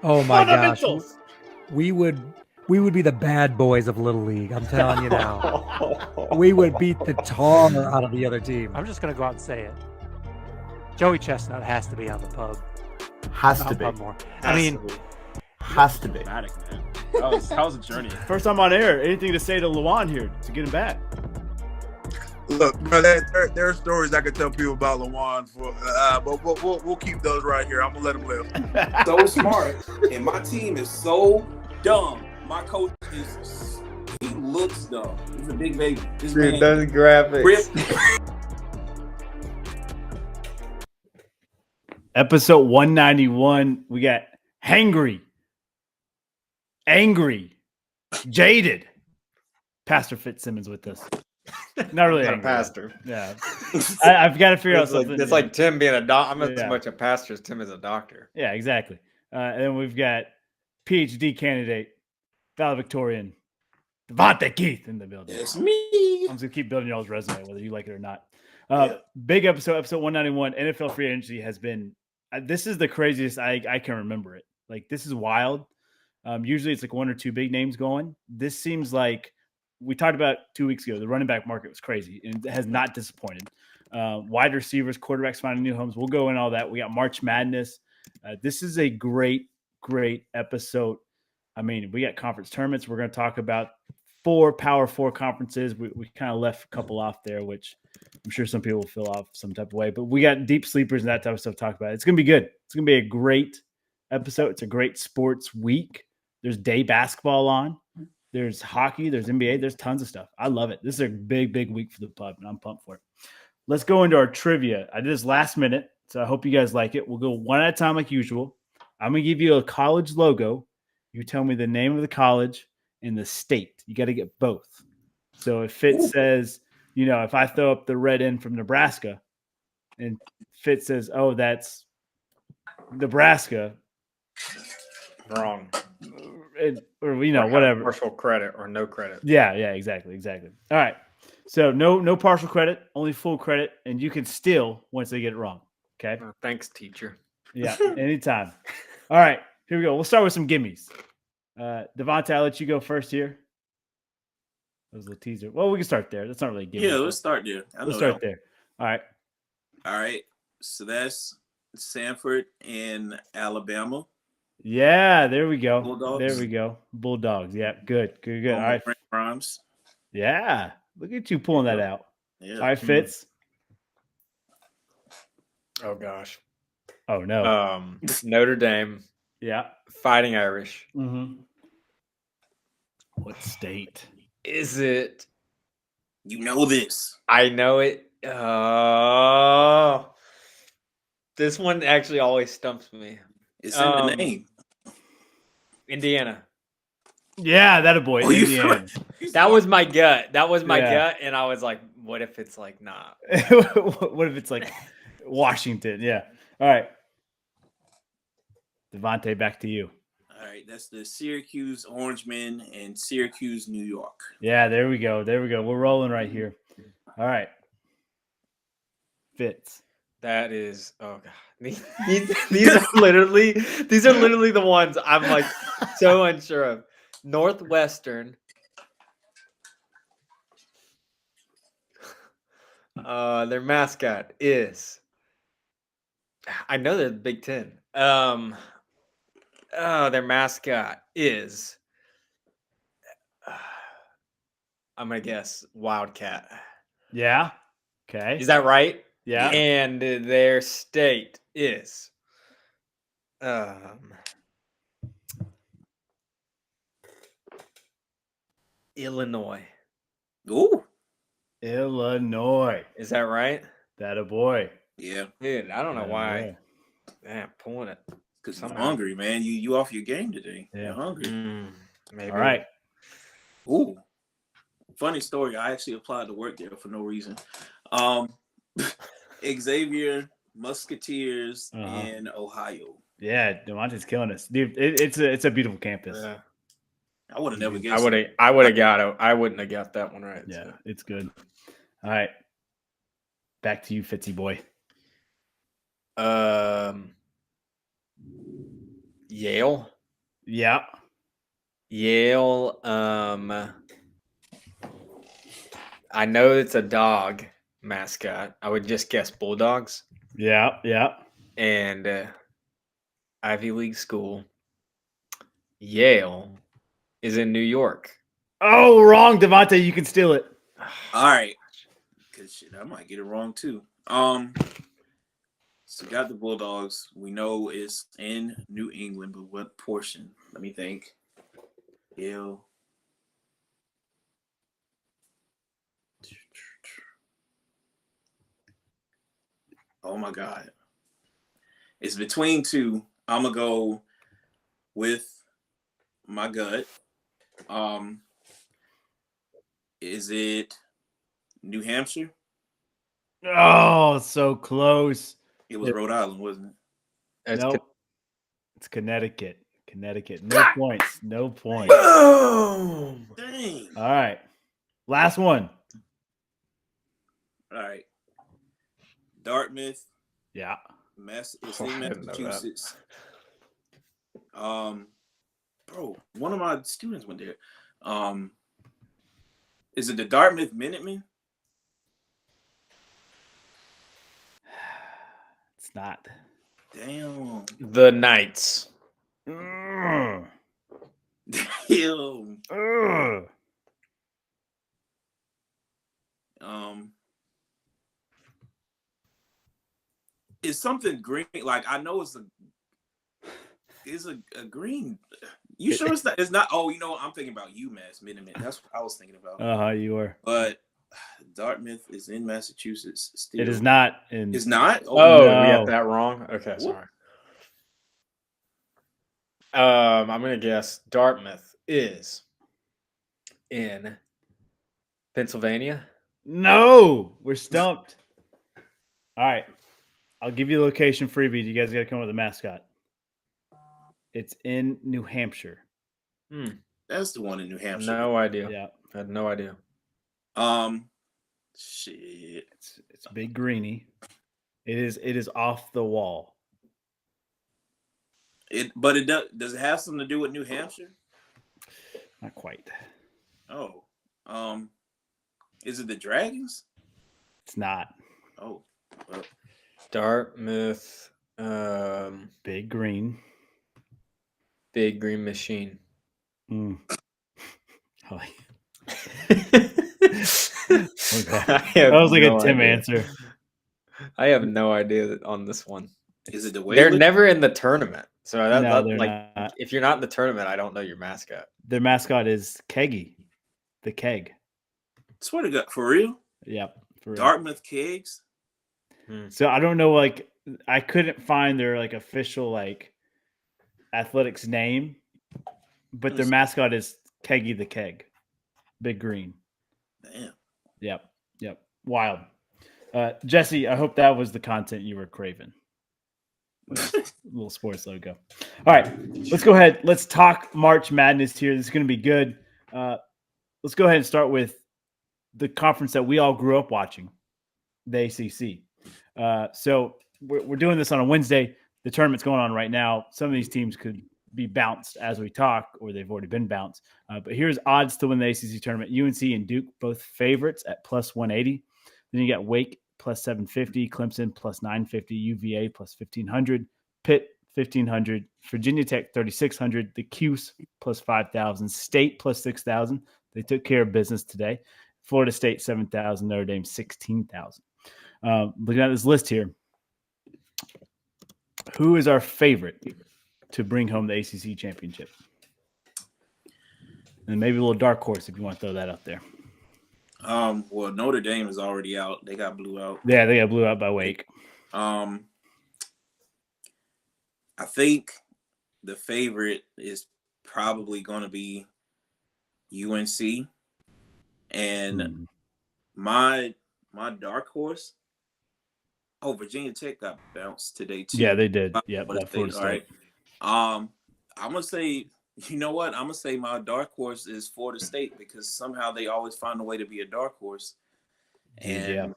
Oh my gosh, Fundamentals. we would be the bad boys of Little League. I'm telling you now. We would beat the tar out of the other team. I'm just gonna go out and say it. Joey Chestnut has to be on the pub. Has to be. Pub more. I mean, Has to be. Dramatic, man. That was a journey. First time on air. Anything to say to Lawan here to get him back? Look, bro, there are stories I could tell people about Lawan, but we'll keep those right here. I'm gonna let him live. So smart, and my team is so dumb. My coach he looks dumb. He's a big baby. This Dude, man, those graphics. Episode 191. We got hangry, angry, jaded. Pastor Fitzsimmons with us. Not really Not a angry. pastor. Yeah. I've got to figure out It's like, something. it's like Tim being a doctor. I'm not Yeah. so much a pastor as Tim is a doctor. Yeah, exactly. And then we've got PhD candidate, valedictorian, Devontae Keith in the building. It's me. I'm just going to keep building y'all's resume, whether you like it or not. Big episode 191. NFL free agency has been, this is the craziest I can remember it. Like, this is wild. Usually it's like one or two big names going. This seems like, we talked about 2 weeks ago, the running back market was crazy and it has not disappointed. Wide receivers, quarterbacks finding new homes. We'll go in all that. We got March Madness. This is a great episode. I mean, we got conference tournaments. We're going to talk about 4 Power 4 conferences. We kind of left a couple off there, which I'm sure some people will fill off some type of way. But we got deep sleepers and that type of stuff to talk about. It's going to be good. It's going to be a great episode. It's a great sports week. There's day basketball on. There's hockey. There's NBA. There's tons of stuff. I love it. This is a big week for the pub, and I'm pumped for it. Let's go into our trivia. I did this last minute, so I hope you guys like it. We'll go one at a time like usual. I'm going to give you a college logo. You tell me the name of the college and the state. You got to get both. So if Fitz says, if I throw up the red N from Nebraska and Fitz says, oh, that's Nebraska. Wrong. Or whatever. Partial credit or no credit. Yeah, exactly. All right. So no partial credit, only full credit, and you can steal once they get it wrong. Okay. Oh, thanks, teacher. Yeah, anytime. All right, here we go. We'll start with some gimmies. Devontae, I'll let you go first here. That was a little teaser. Well, we can start there. That's not really a gimme. Yeah, let's start there. Let's start there. All right. All right. So that's Sanford in Alabama. Yeah, there we go. Bulldogs. There we go. Bulldogs. Yeah, good. All right. Frank Grimes. Yeah, look at you pulling that out. Yeah. All right, Fitz. Oh gosh. Oh no. Notre Dame. Yeah. Fighting Irish. Mm-hmm. What state? Is it? You know this. I know it. This one actually always stumps me. It's in the name. Indiana. Yeah, that a boy. Oh, Indiana. That was my gut. Yeah. Gut, and I was like, "What if it's like nah?" What if it's like Washington? Yeah. All right. Devontae, back to you. All right, that's the Syracuse Orangemen in Syracuse, New York. Yeah, there we go. We're rolling right here. All right. Fitz. That is, oh god, these are literally the ones I'm like so unsure of. Northwestern. Their mascot is. I know they're the Big Ten. Their mascot is. I'm gonna guess Wildcat. Yeah. Okay. Is that right? Yeah. And their state is Illinois. Ooh. Illinois. Is that right? That a boy. Yeah. Dude, I don't know That a why. boy. Damn, pulling it. Because I'm hungry, man. You off your game today. Yeah. You're hungry. Maybe. All right. Ooh. Funny story. I actually applied to work there for no reason. Xavier Musketeers in Ohio. Yeah, Devontae's killing us, dude. It's a beautiful campus. Yeah. I would have never guessed. I would have got it. I wouldn't have got that one right. Yeah, So. it's good. All right, back to you, Fitzy boy. Yale. Yeah. Yale. I know it's a dog mascot. I would just guess Bulldogs. Yeah. Yeah. And Ivy League school. Yale is in New York. Oh, wrong, Devontae. You can steal it. All right. Cause shit, I might get it wrong too. So we got the Bulldogs. We know it's in New England, but what portion? Let me think. Yale. Oh my God. It's between two. I'm gonna go with my gut. Is it New Hampshire? Oh, so close. It was Rhode Island, wasn't it? It's Nope. It's Connecticut. Connecticut. No points. No points. Dang. All right. Last one. All right. Dartmouth, Yeah. it's Oh, in I didn't know that. Massachusetts. Bro, one of my students went there. Is it the Dartmouth Minutemen? It's not. Damn. the Knights. Ugh. Damn. Ugh. Is something green? Like I know it's a green. You sure it's not? It's not. Oh, you know what? I'm thinking about UMass Minutemen. That's what I was thinking about. You were. But Dartmouth is in Massachusetts. Still. It is not in. It's not. Oh, no. we got that wrong? Okay, Whoop. sorry. I'm going to guess Dartmouth is in Pennsylvania. No, we're stumped. All right. I'll give you the location freebie. You guys got to come up with a mascot. It's in New Hampshire. That's the one in New Hampshire. No idea. Yeah. I had no idea. Shit. It's Big Greenie. It is off the wall. But it does it have something to do with New Hampshire? Not quite. Oh. Is it the Dragons? It's not. Oh. Well, Dartmouth, Big Green. Big Green Machine. Mm. Oh, That was like a Tim answer. I have no idea on this one. is it the They're Whalers? never in the tournament. So No, they're like not. if you're not in the tournament, I don't know your mascot. Their mascot is Keggy, the keg. Swear to God, for real? Yep. For real. Dartmouth Kegs? So I don't know, like I couldn't find their like official like athletics name, but their mascot is Keggy the Keg, Big Green. Damn. Yep. Wild. Jesse, I hope that was the content you were craving. Little sports logo. All right, let's go ahead. Let's talk March Madness here. This is going to be good. Let's go ahead and start with the conference that we all grew up watching, the ACC. So we're doing this on a Wednesday. The tournament's going on right now. Some of these teams could be bounced as we talk, or they've already been bounced. But here's odds to win the ACC tournament. UNC and Duke, both favorites at plus 180. Then you got Wake plus 750, Clemson plus 950, UVA plus 1500, Pitt 1500, Virginia Tech 3600, the Cuse plus 5000, State plus 6000. They took care of business today. Florida State 7,000, Notre Dame 16,000. Looking at this list here, who is our favorite to bring home the ACC championship? And maybe a little dark horse if you want to throw that out there. Well, Notre Dame is already out. They got blew out. Yeah, they got blew out by Wake. I think the favorite is probably going to be UNC, and my dark horse. Oh, Virginia Tech got bounced today too. Yeah, they did. Yeah, Florida Florida State. State. All right. I'm gonna say, you know what? I'm gonna say my dark horse is Florida State because somehow they always find a way to be a dark horse, and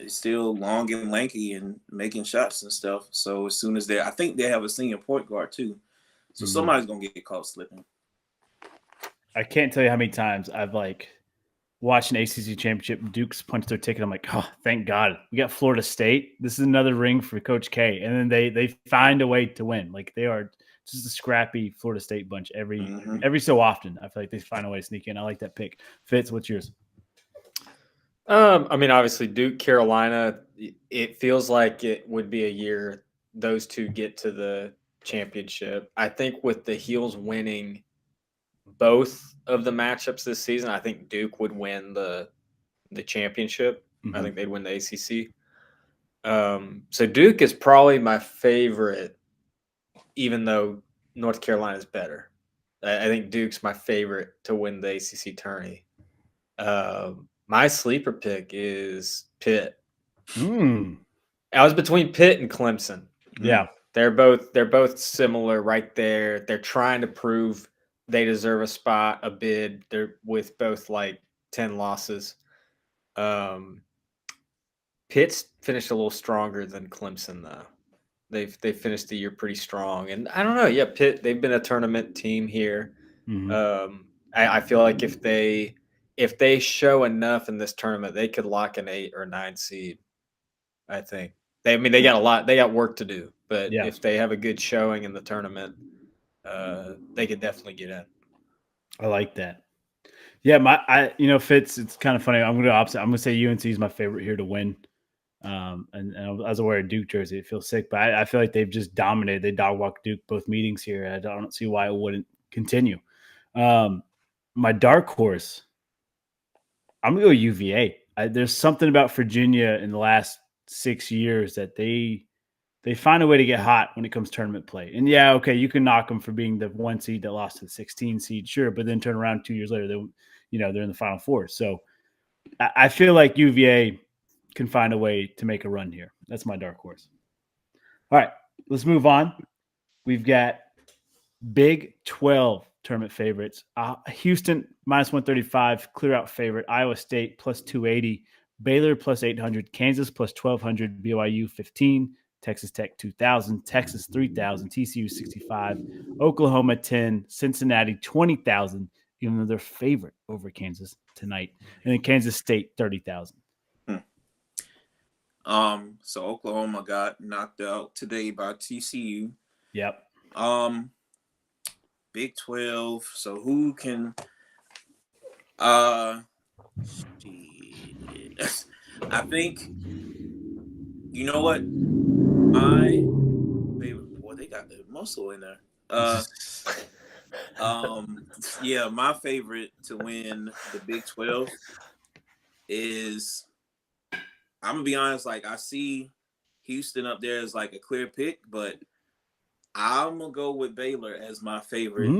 still long and lanky and making shots and stuff. So as soon as I think they have a senior point guard too. So somebody's gonna get caught slipping. I can't tell you how many times I've like watched an ACC championship. Duke's punched their ticket. I'm like, oh, thank God we got Florida State. This is another ring for Coach K. And then they find a way to win. Like they are just a scrappy Florida State bunch every so often. I feel like they find a way to sneak in. I like that pick. Fitz, what's yours? I mean, obviously Duke, Carolina. It feels like it would be a year those two get to the championship. I think with the Heels winning both of the matchups this season, I think Duke would win the championship. Mm-hmm. I think they'd win the ACC. So Duke is probably my favorite, even though North Carolina is better. I think Duke's my favorite to win the ACC tourney. My sleeper pick is Pitt. I was between Pitt and Clemson. Yeah, they're both similar right there. They're trying to prove they deserve a spot, a bid. They're with both like 10 losses. Pitt's finished a little stronger than Clemson though. They've finished the year pretty strong, and I don't know. Yeah, Pitt. They've been a tournament team here. I feel like if they show enough in this tournament, they could lock an 8 or 9 seed. I think. They got a lot. They got work to do, but if they have a good showing in the tournament, they could definitely get in. I like that. Yeah, Fitz. It's kind of funny. I'm going to opposite. I'm going to say UNC is my favorite here to win. And I was wearing a Duke jersey. It feels sick, but I feel like they've just dominated. They dog walked Duke both meetings here. I don't see why it wouldn't continue. My dark horse, I'm gonna go UVA. There's something about Virginia in the last 6 years that they find a way to get hot when it comes to tournament play. And yeah, okay, you can knock them for being the 1 seed that lost to the 16 seed, sure, but then turn around 2 years later, they're in the Final Four. So I feel like UVA can find a way to make a run here. That's my dark horse. All right, let's move on. We've got Big 12 tournament favorites. Houston minus 135, clear out favorite. Iowa State plus 280. Baylor plus 800. Kansas plus 1200. BYU 15. Texas Tech 2,000. Texas 3,000. TCU 65. Oklahoma 10. Cincinnati 20,000, even though they're favorite over Kansas tonight. And then Kansas State 30,000. So Oklahoma got knocked out today by TCU. Yep. Big 12. So who can I think you know what? My favorite, boy, they got the muscle in there. Yeah, my favorite to win the Big 12 is, I'm gonna be honest, like I see Houston up there as like a clear pick, but I'm gonna go with Baylor as my favorite.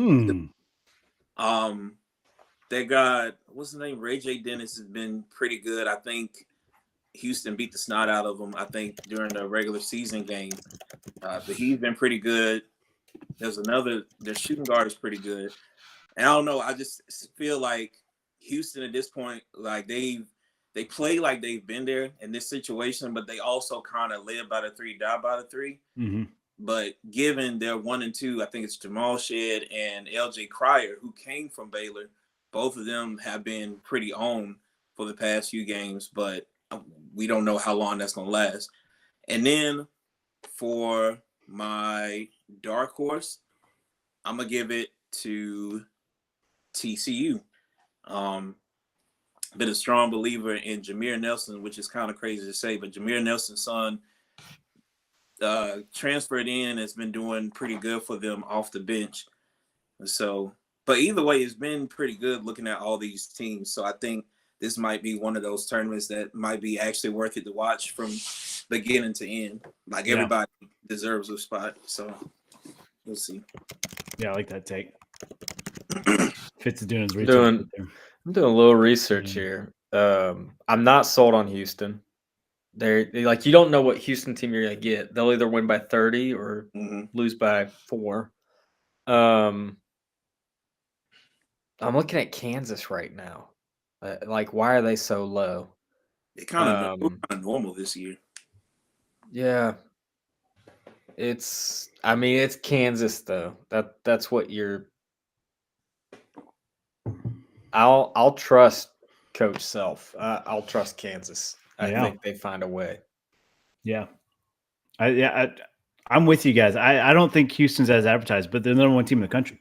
They got, what's his name? Ray J. Dennis has been pretty good. I think Houston beat the snot out of him, I think, during the regular season game. But he's been pretty good. Their shooting guard is pretty good. And I don't know, I just feel like Houston at this point, like they play like they've been there in this situation, but they also kind of live by the 3, die by the 3. But given their 1 and 2, I think it's Jamal Shead and LJ Cryer, who came from Baylor. Both of them have been pretty on for the past few games, but we don't know how long that's going to last. And then for my dark horse, I'm going to give it to TCU. Been a strong believer in Jameer Nelson, which is kind of crazy to say, but Jameer Nelson's son transferred in, has been doing pretty good for them off the bench. So, but either way, it's been pretty good looking at all these teams. So I think this might be one of those tournaments that might be actually worth it to watch from beginning to end. Like everybody deserves a spot. So we'll see. Yeah, I like that take. Fitz is doing his research. I'm doing a little research here. I'm not sold on Houston. They like, you don't know what Houston team you're gonna get. They'll either win by 30 or lose by 4. I'm looking at Kansas right now. Like, why are they so low? It kind of normal this year. Yeah. It's Kansas though. That's what you're. I'll trust Coach Self. I'll trust Kansas. I think they find a way. Yeah. I'm with you guys. I don't think Houston's as advertised, but they're the number one team in the country.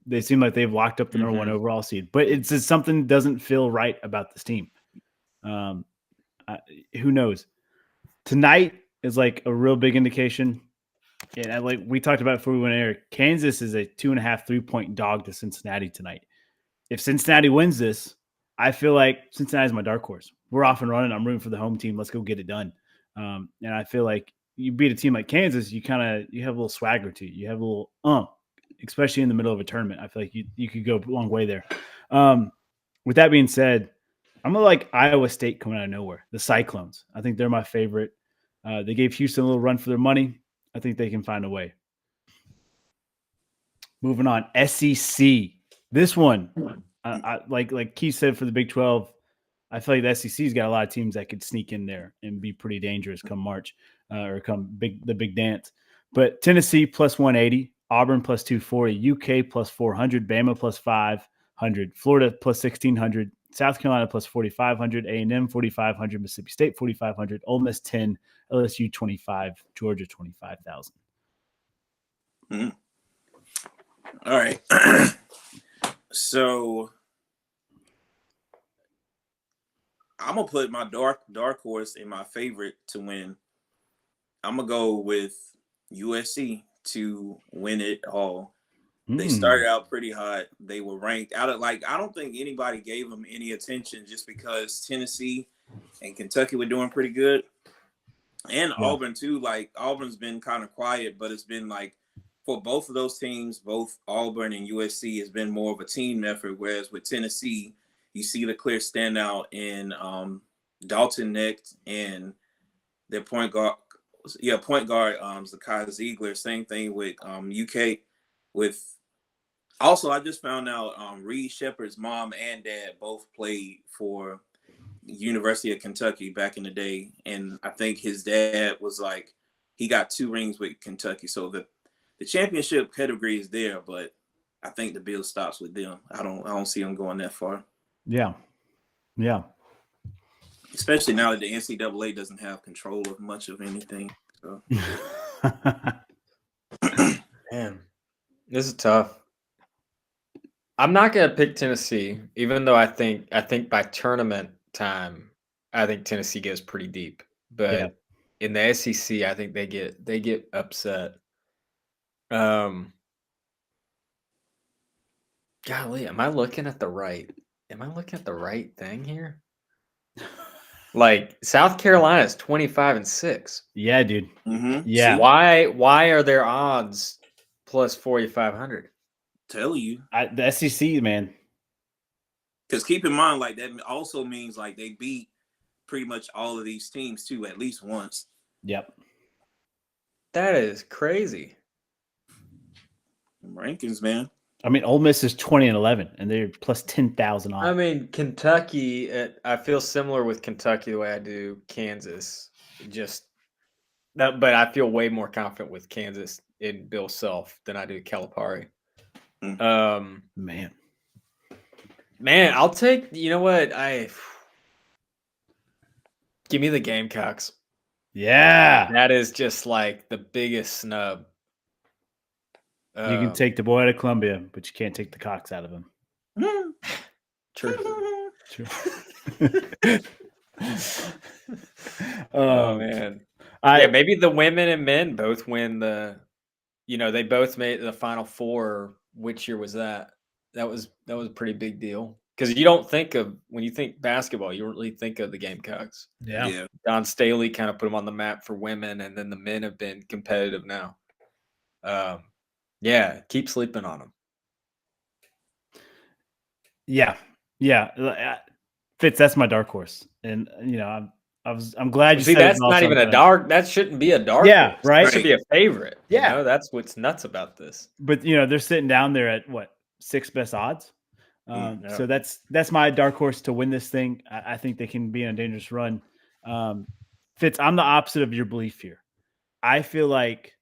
They seem like they've locked up the number one overall seed, but it's just something doesn't feel right about this team. Who knows? Tonight is like a real big indication. And like we talked about before we went air, Kansas is a 2.5 3-point dog to Cincinnati tonight. If Cincinnati wins this, I feel like Cincinnati is my dark horse. We're off and running. I'm rooting for the home team. Let's go get it done. And I feel like you beat a team like Kansas, you have a little swagger to you. You have a little especially in the middle of a tournament. I feel like you could go a long way there. With that being said, I'm gonna like Iowa State coming out of nowhere. The Cyclones. I think they're my favorite. They gave Houston a little run for their money. I think they can find a way. Moving on, SEC. This one, like Keith said for the Big 12, I feel like the SEC's got a lot of teams that could sneak in there and be pretty dangerous come March or come the big dance. But Tennessee plus 180, Auburn plus 240, UK plus 400, Bama plus 500, Florida plus 1600, South Carolina plus 4,500, A&M 4,500, Mississippi State 4,500, Ole Miss 10, LSU 25, Georgia 25,000. All right. So I'm gonna put my dark horse in my favorite to win. I'm gonna go with USC to win it all. They started out pretty hot. They were ranked out of I don't think anybody gave them any attention just because Tennessee and Kentucky were doing pretty good. And Auburn too. Like Auburn's been kind of quiet, but it's been like for both of those teams, both Auburn and USC has been more of a team effort. Whereas with Tennessee, you see the clear standout in Dalton Necht and their point guard. Zakai Ziegler. Same thing with UK. With also, I just found out Reed Shepherd's mom and dad both played for University of Kentucky back in the day, and I think his dad was he got 2 rings with Kentucky, so the championship pedigree is there, but I think the bill stops with them. I don't see them going that far. Yeah. Especially now that the NCAA doesn't have control of much of anything. So. Man, this is tough. I'm not gonna pick Tennessee, even though I think by tournament time, I think Tennessee goes pretty deep. But in the SEC, I think they get upset. Golly, am I looking at the right thing here? Like South Carolina is 25-6. Yeah, dude. Mm-hmm. Yeah. So why are their odds plus 4,500? Tell you. The SEC, man. Because keep in mind, that also means they beat pretty much all of these teams too, at least once. Yep. That is crazy. Rankings, man. I mean, Ole Miss is 20-11, and they're plus 10,000 on. I mean, Kentucky. I feel similar with Kentucky the way I do Kansas. But I feel way more confident with Kansas in Bill Self than I do Calipari. Man, I'll take. You know what? Give me the Gamecocks. Yeah, that is just the biggest snub. You can take the boy out of Columbia, but you can't take the Cox out of him. True. Oh man. Maybe the women and men both win they both made the Final Four. Which year was that? That was a pretty big deal. Because you don't think of, when you think basketball, you don't really think of the Gamecocks. Yeah. Don Staley kind of put them on the map for women, and then the men have been competitive now. Keep sleeping on them. Yeah. Fitz, that's my dark horse. And I'm glad you said that's not even a dark. That shouldn't be a dark. Yeah, horse. right. That should be a favorite. Yeah, that's what's nuts about this. But they're sitting down there at what 6 best odds. Yeah. So that's my dark horse to win this thing. I think they can be on a dangerous run. Fitz, I'm the opposite of your belief here. I feel like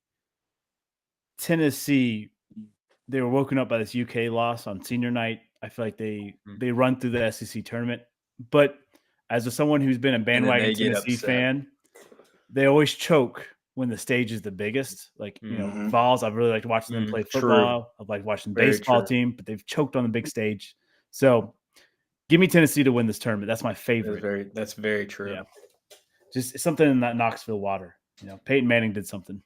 Tennessee, they were woken up by this UK loss on senior night. I feel like they run through the SEC tournament. But as someone who's been a bandwagon they get Tennessee upset. fan, they always choke when the stage is the biggest. Like, Vols, I've really liked watching them play True. football. I've liked watching the Very baseball true. team, but they've choked on the big stage. So give me Tennessee to win this tournament. That's my favorite. That's very true. Yeah. Just something in that Knoxville water. Peyton Manning did something.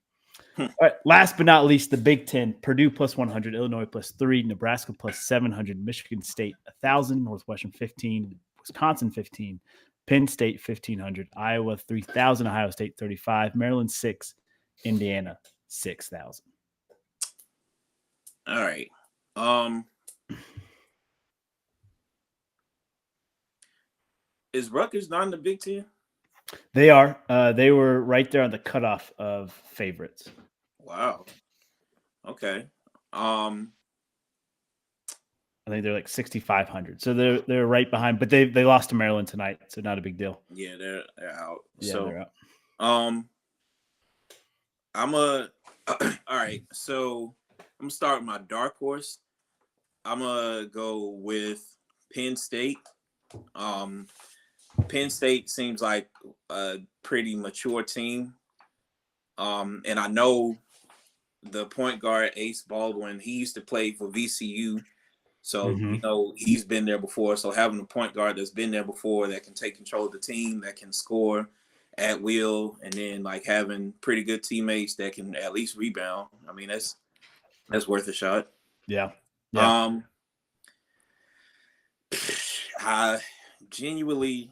All right. Last but not least, the Big Ten: Purdue plus 100, Illinois plus 3, Nebraska plus 700, Michigan State 1,000, Northwestern 15, Wisconsin 15, Penn State 1,500, Iowa 3,000, Ohio State 35, Maryland 6, Indiana 6,000. All right. Is Rutgers not in the Big Ten? They are. They were right there on the cutoff of favorites. Wow. Okay. I think they're like 6,500. So they're right behind, but they lost to Maryland tonight, so not a big deal. Yeah, they're out. Yeah, So they're out. all right. So I'm gonna start with my dark horse. I'm gonna go with Penn State. Penn State seems like a pretty mature team. And I know the point guard, Ace Baldwin, he used to play for VCU. So, he's been there before. So having a point guard that's been there before that can take control of the team, that can score at will, and then like having pretty good teammates that can at least rebound. I mean, that's worth a shot. Yeah. I genuinely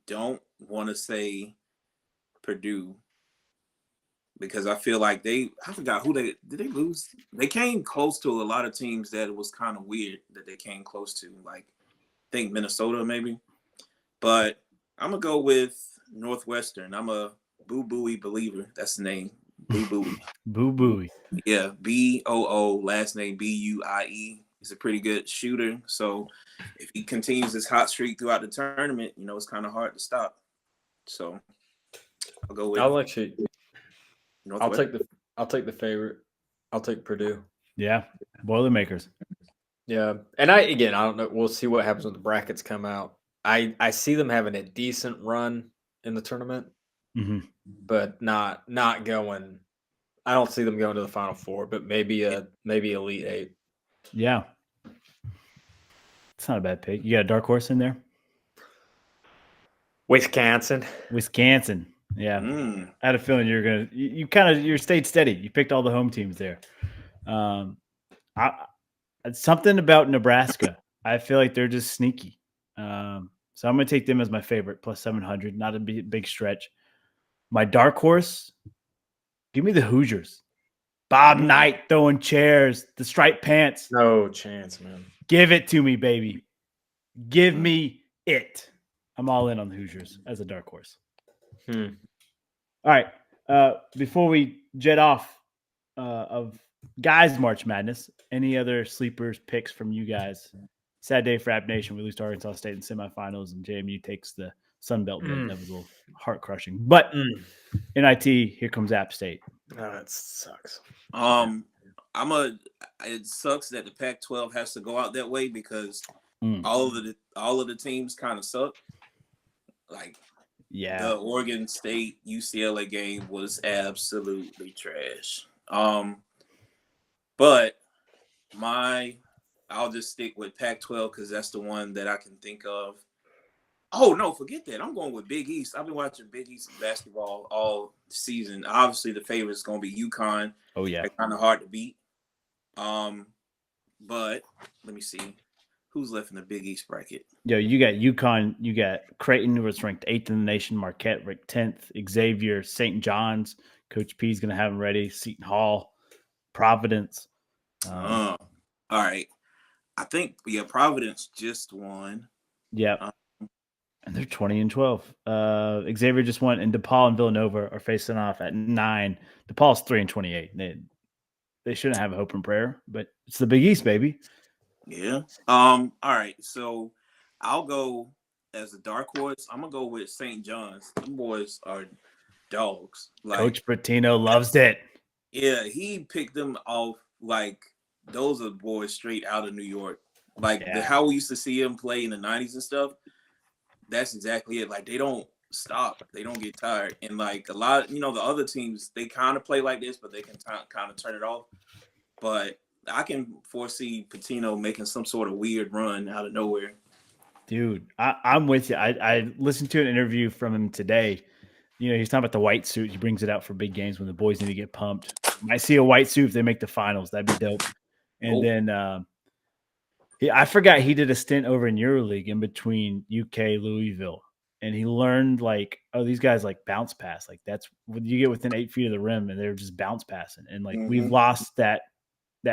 don't want to say Purdue because I feel like I forgot did they lose? They came close to a lot of teams that it was kind of weird that they came close to, like I think Minnesota maybe. But I'm going to go with Northwestern. I'm a Boo Buie believer. That's the name. Boo Buie. Boo Buie. Yeah, B-O-O, last name B-U-I-E. He's a pretty good shooter. So if he continues this hot streak throughout the tournament, it's kind of hard to stop. So I'll go with Northwestern. I'll take the favorite. I'll take Purdue. Yeah. Boilermakers. Yeah. And I don't know. We'll see what happens when the brackets come out. I see them having a decent run in the tournament, but not going. I don't see them going to the Final Four, but maybe Elite Eight. Yeah. It's not a bad pick. You got a dark horse in there? Wisconsin. Yeah. I had a feeling you're going to you stayed steady. You picked all the home teams there. Something about Nebraska. I feel like they're just sneaky. So I'm going to take them as my favorite, plus 700. Not a big stretch. My dark horse, give me the Hoosiers. Bob Knight throwing chairs, the striped pants. No chance, man. Give it to me, baby. Give me it. I'm all in on the Hoosiers as a dark horse. All right. Before we jet off of guys' March Madness, any other sleepers picks from you guys? Sad day for App Nation. We lose to Arkansas State in semifinals, and JMU takes the Sun Belt bid. That was a little heart crushing. But NIT, here comes App State. Oh, that sucks. It sucks that the Pac-12 has to go out that way because all of the teams kind of suck. Like, the Oregon State UCLA game was absolutely trash. But I'll just stick with Pac-12 because that's the one that I can think of. Oh, no, forget that. I'm going with Big East. I've been watching Big East basketball all season. Obviously, the favorite is going to be UConn. Oh, yeah. They're kind of hard to beat. But let me see. Who's left in the Big East bracket? Yo, you got UConn. You got Creighton, who was ranked 8th in the nation. Marquette ranked 10th. Xavier, St. John's. Coach P is going to have them ready. Seton Hall, Providence. All right. I think, Providence just won. Yeah. And they're 20-12. Xavier just won, and DePaul and Villanova are facing off at 9. DePaul's 3-28. They shouldn't have a hope and prayer, but it's the Big East, baby. Yeah. All right. So I'll go as a dark horse. I'm gonna go with St. John's. Them boys are dogs. Like, Coach Patino loves it. yeah, he picked them off like those are boys straight out of New York. Like how we used to see them play in the 90s and stuff. That's exactly it. Like they don't stop. They don't get tired. And like a lot, the other teams, they kind of play like this, but they can kind of turn it off. But I can foresee Patino making some sort of weird run out of nowhere. Dude, I'm with you. I listened to an interview from him today. He's talking about the white suit. He brings it out for big games when the boys need to get pumped. Might see a white suit if they make the finals. That'd be dope. And then I forgot he did a stint over in EuroLeague in between UK, Louisville. And he learned like, oh, these guys like bounce pass. Like that's when you get within 8 feet of the rim and they're just bounce passing. And like we've lost that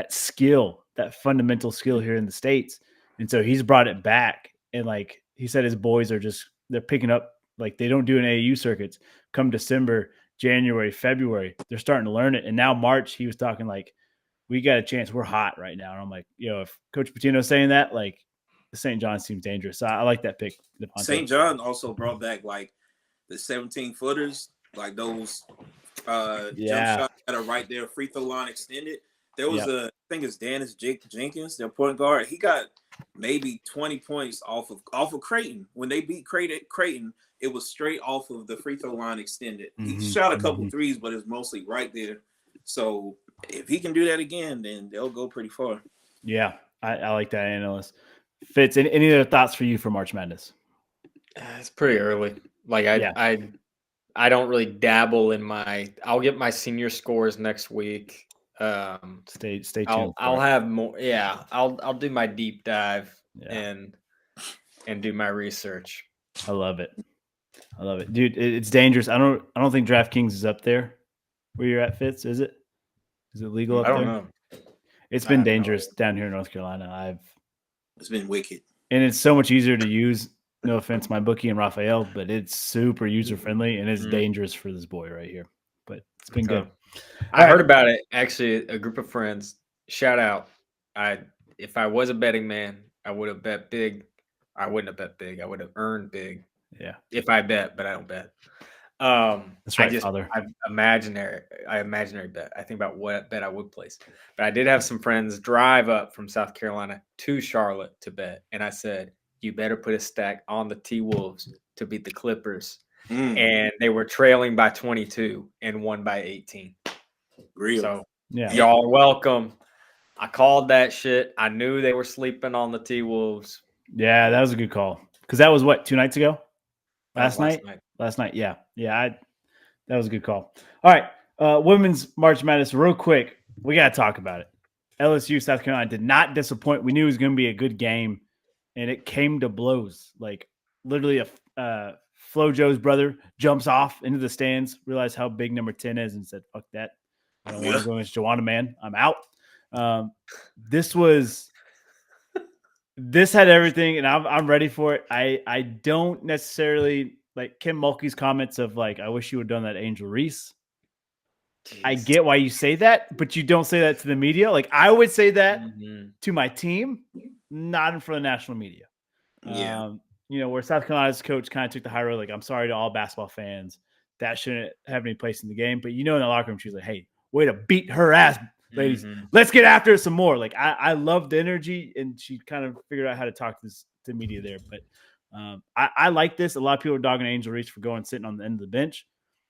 skill, that fundamental skill here in the States. And so he's brought it back. And like he said, his boys they're picking up, like they don't do an AAU circuits. Come December, January, February, they're starting to learn it. And now March, he was talking like, we got a chance. We're hot right now. And I'm like, if Coach Patino's saying that, like the St. John seems dangerous. So I like that pick. St. John also brought back like the 17-footers, like those jump shots that are right there, free throw line extended. There was I think it's Dennis Jenkins, their point guard. He got maybe 20 points off of Creighton. When they beat Creighton, it was straight off of the free throw line extended. He shot a couple threes, but it's mostly right there. So if he can do that again, then they'll go pretty far. Yeah, I like that analyst. Fitz, any other thoughts for you for March Madness? It's pretty early. Like I don't really dabble in I'll get my senior scores next week. Stay tuned. I'll have more. Yeah, I'll do my deep dive and do my research. I love it, dude. It's dangerous. I don't think DraftKings is up there where you're at, Fitz. Is it legal up there? I don't know. It's been dangerous down here in North Carolina. It's been wicked, and it's so much easier to use. No offense, my bookie and Raphael, but it's super user friendly and it's dangerous for this boy right here. But it's been good. I heard about it. Actually, a group of friends. Shout out. If I was a betting man, I would have bet big. I wouldn't have bet big. I would have earned big. Yeah. If I bet, but I don't bet. That's right, Father. I imaginary bet. I think about what bet I would place. But I did have some friends drive up from South Carolina to Charlotte to bet, and I said, "You better put a stack on the T-Wolves to beat the Clippers." And they were trailing by 22 and won by 18. Real. So y'all are welcome. I called that shit. I knew they were sleeping on the T-Wolves. Yeah, that was a good call. Because that was what, 2 nights ago? Last night. Yeah. That was a good call. All right. Women's March Madness, real quick. We got to talk about it. LSU, South Carolina did not disappoint. We knew it was going to be a good game, and it came to blows. Like, literally, FloJo's brother jumps off into the stands, realized how big number 10 is, and said, fuck that. I don't want to go against Joanna, man. I'm out. This had everything, and I'm ready for it. I don't necessarily like Kim Mulkey's comments of like, I wish you would have done that Angel Reese. Jeez. I get why you say that, but you don't say that to the media. Like I would say that to my team, not in front of national media. Yeah. Where South Carolina's coach kind of took the high road. Like, I'm sorry to all basketball fans. That shouldn't have any place in the game. But in the locker room, she was like, hey, way to beat her ass, ladies. Let's get after it some more. Like, I love the energy, and she kind of figured out how to talk to media there. But I like this. A lot of people are dogging Angel Reese for going sitting on the end of the bench.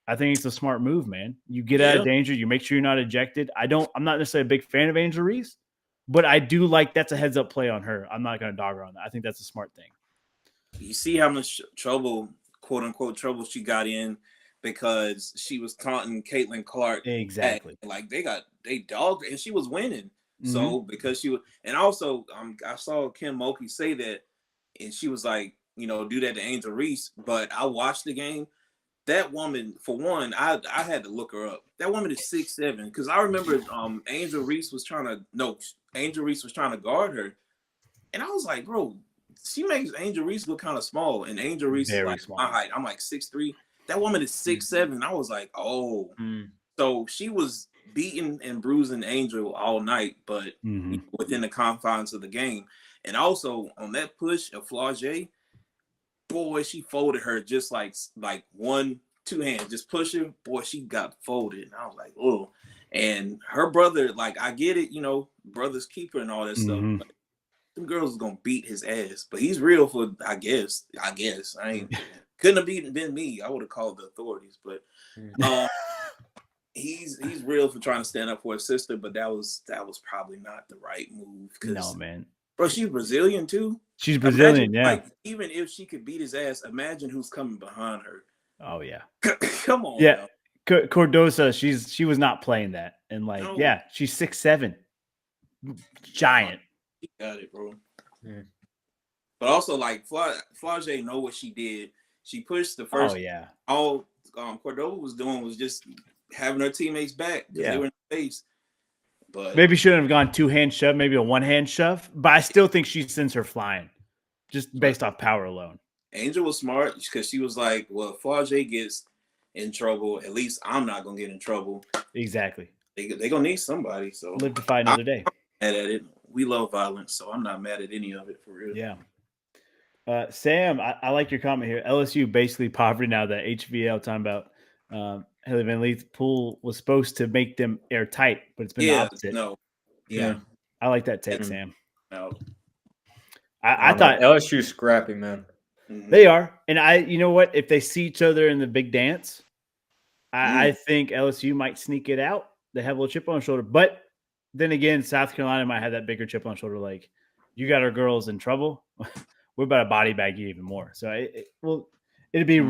I think it's a smart move, man. You get out of danger. You make sure you're not ejected. I'm not necessarily a big fan of Angel Reese, but I do like that's a heads up play on her. I'm not going to dog her on that. I think that's a smart thing. You see how much trouble, quote unquote, trouble she got in because she was taunting Caitlin Clark. Exactly. Like they dogged her, and she was winning. So because she was, and also I saw Kim Mulkey say that, and she was like, do that to Angel Reese. But I watched the game. That woman, for one, I had to look her up. That woman is 6'7", because I remember Angel Reese was trying to guard her, and I was like, bro, she makes Angel Reese look kind of small, and Angel Reese is like my height. I'm like 6'3". That woman is 6'7". I was like, oh. So she was beating and bruising Angel all night, but within the confines of the game. And also on that push of Flau'jae, boy, she folded her just like 1-2 hands, just push her. Boy, she got folded. And I was like, oh. And her brother, like, I get it, brother's keeper and all that stuff. But them girls is gonna beat his ass. But he's real for, I guess. I ain't couldn't have been me. I would have called the authorities, but he's real for trying to stand up for his sister, but that was probably not the right move. No, man. Bro, she's Brazilian too. She's Brazilian, imagine, yeah. Like, even if she could beat his ass, imagine who's coming behind her. Oh yeah. Come on. Yeah. Cordosa, she was not playing that. And like, No. yeah, she's 6'7". Giant. She got it, bro. Yeah. But also, like, Flau'jae know what she did. She pushed the first. Oh yeah. All Cordova was doing was just having her teammates back. Yeah. They were in the face. But Maybe shouldn't have gone 2-hand shove, maybe a 1-hand shove. But I still think she sends her flying, just based off power alone. Angel was smart because she was like, well, if Flau'jae gets in trouble, at least I'm not gonna get in trouble. Exactly. They gonna need somebody. So Live to fight another day. I'm mad at it. We love violence, so I'm not mad at any of it for real. Yeah. Sam, I like your comment here. LSU basically poverty now. That HVL talking about Haley Van Lee's pool was supposed to make them airtight, but it's been the opposite. No. Yeah. I like that take, Yeah. Sam. No. I thought LSU scrappy, man. they are. And you know what? If they see each other in the big dance, I think LSU might sneak it out. They have a little chip on their shoulder. But then again, South Carolina might have that bigger chip on their shoulder. Like, you got our girls in trouble. We're about to body bag you even more. So it'd be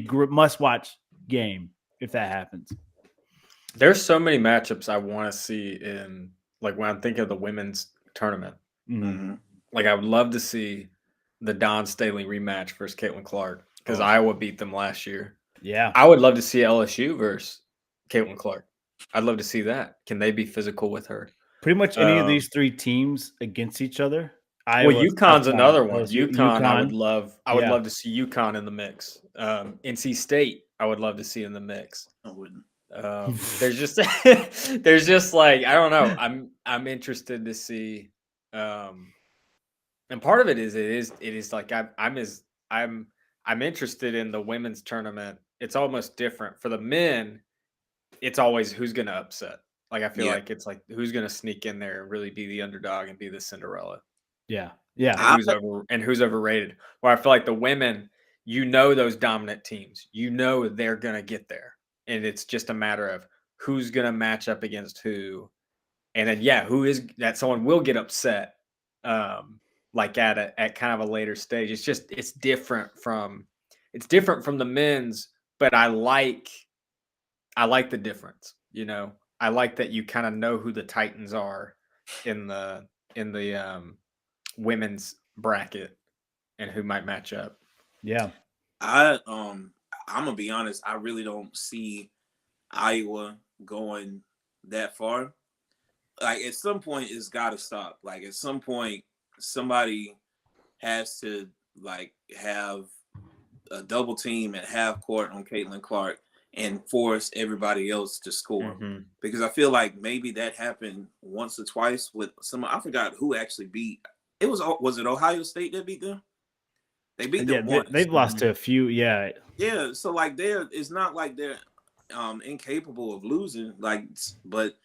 must watch game if that happens. There's so many matchups I want to see in, like, when I'm thinking of the women's tournament. Mm-hmm. Like, I would love to see the Dawn Staley rematch versus Caitlin Clark because Iowa beat them last year. Yeah. I would love to see LSU versus Caitlin Clark. I'd love to see that. Can they be physical with her? Pretty much any of these three teams against each other. Well, UConn's another one. LSU, UConn, I would love. I would Yeah. love to see UConn in the mix. NC State, I would love to see in the mix. I wouldn't. There's just, like, I don't know. I'm interested to see. And part of it is like I'm interested in the women's tournament. It's almost different for the men. It's always who's going to upset. Like, I feel like it's like who's going to sneak in there and really be the underdog and be the Cinderella. Yeah. Yeah. Who's overrated. Where I feel like the women, those dominant teams, they're going to get there. And it's just a matter of who's going to match up against who. And then, who is that someone will get upset. Like at kind of a later stage. It's different from the men's, but I like the difference, I like that you kind of know who the Titans are in the women's bracket and who might match up. Yeah. I'm gonna be honest, I really don't see Iowa going that far. Like, at some point it's gotta stop. Like, at some point somebody has to, like, have a double team at half court on Caitlin Clark and force everybody else to score. Mm-hmm. Because I feel like maybe that happened once or twice with I forgot who actually beat. Was it Ohio State that beat them? They beat them once. They've lost to a few. Yeah. Yeah. So, like, it's not like they're incapable of losing. Like, but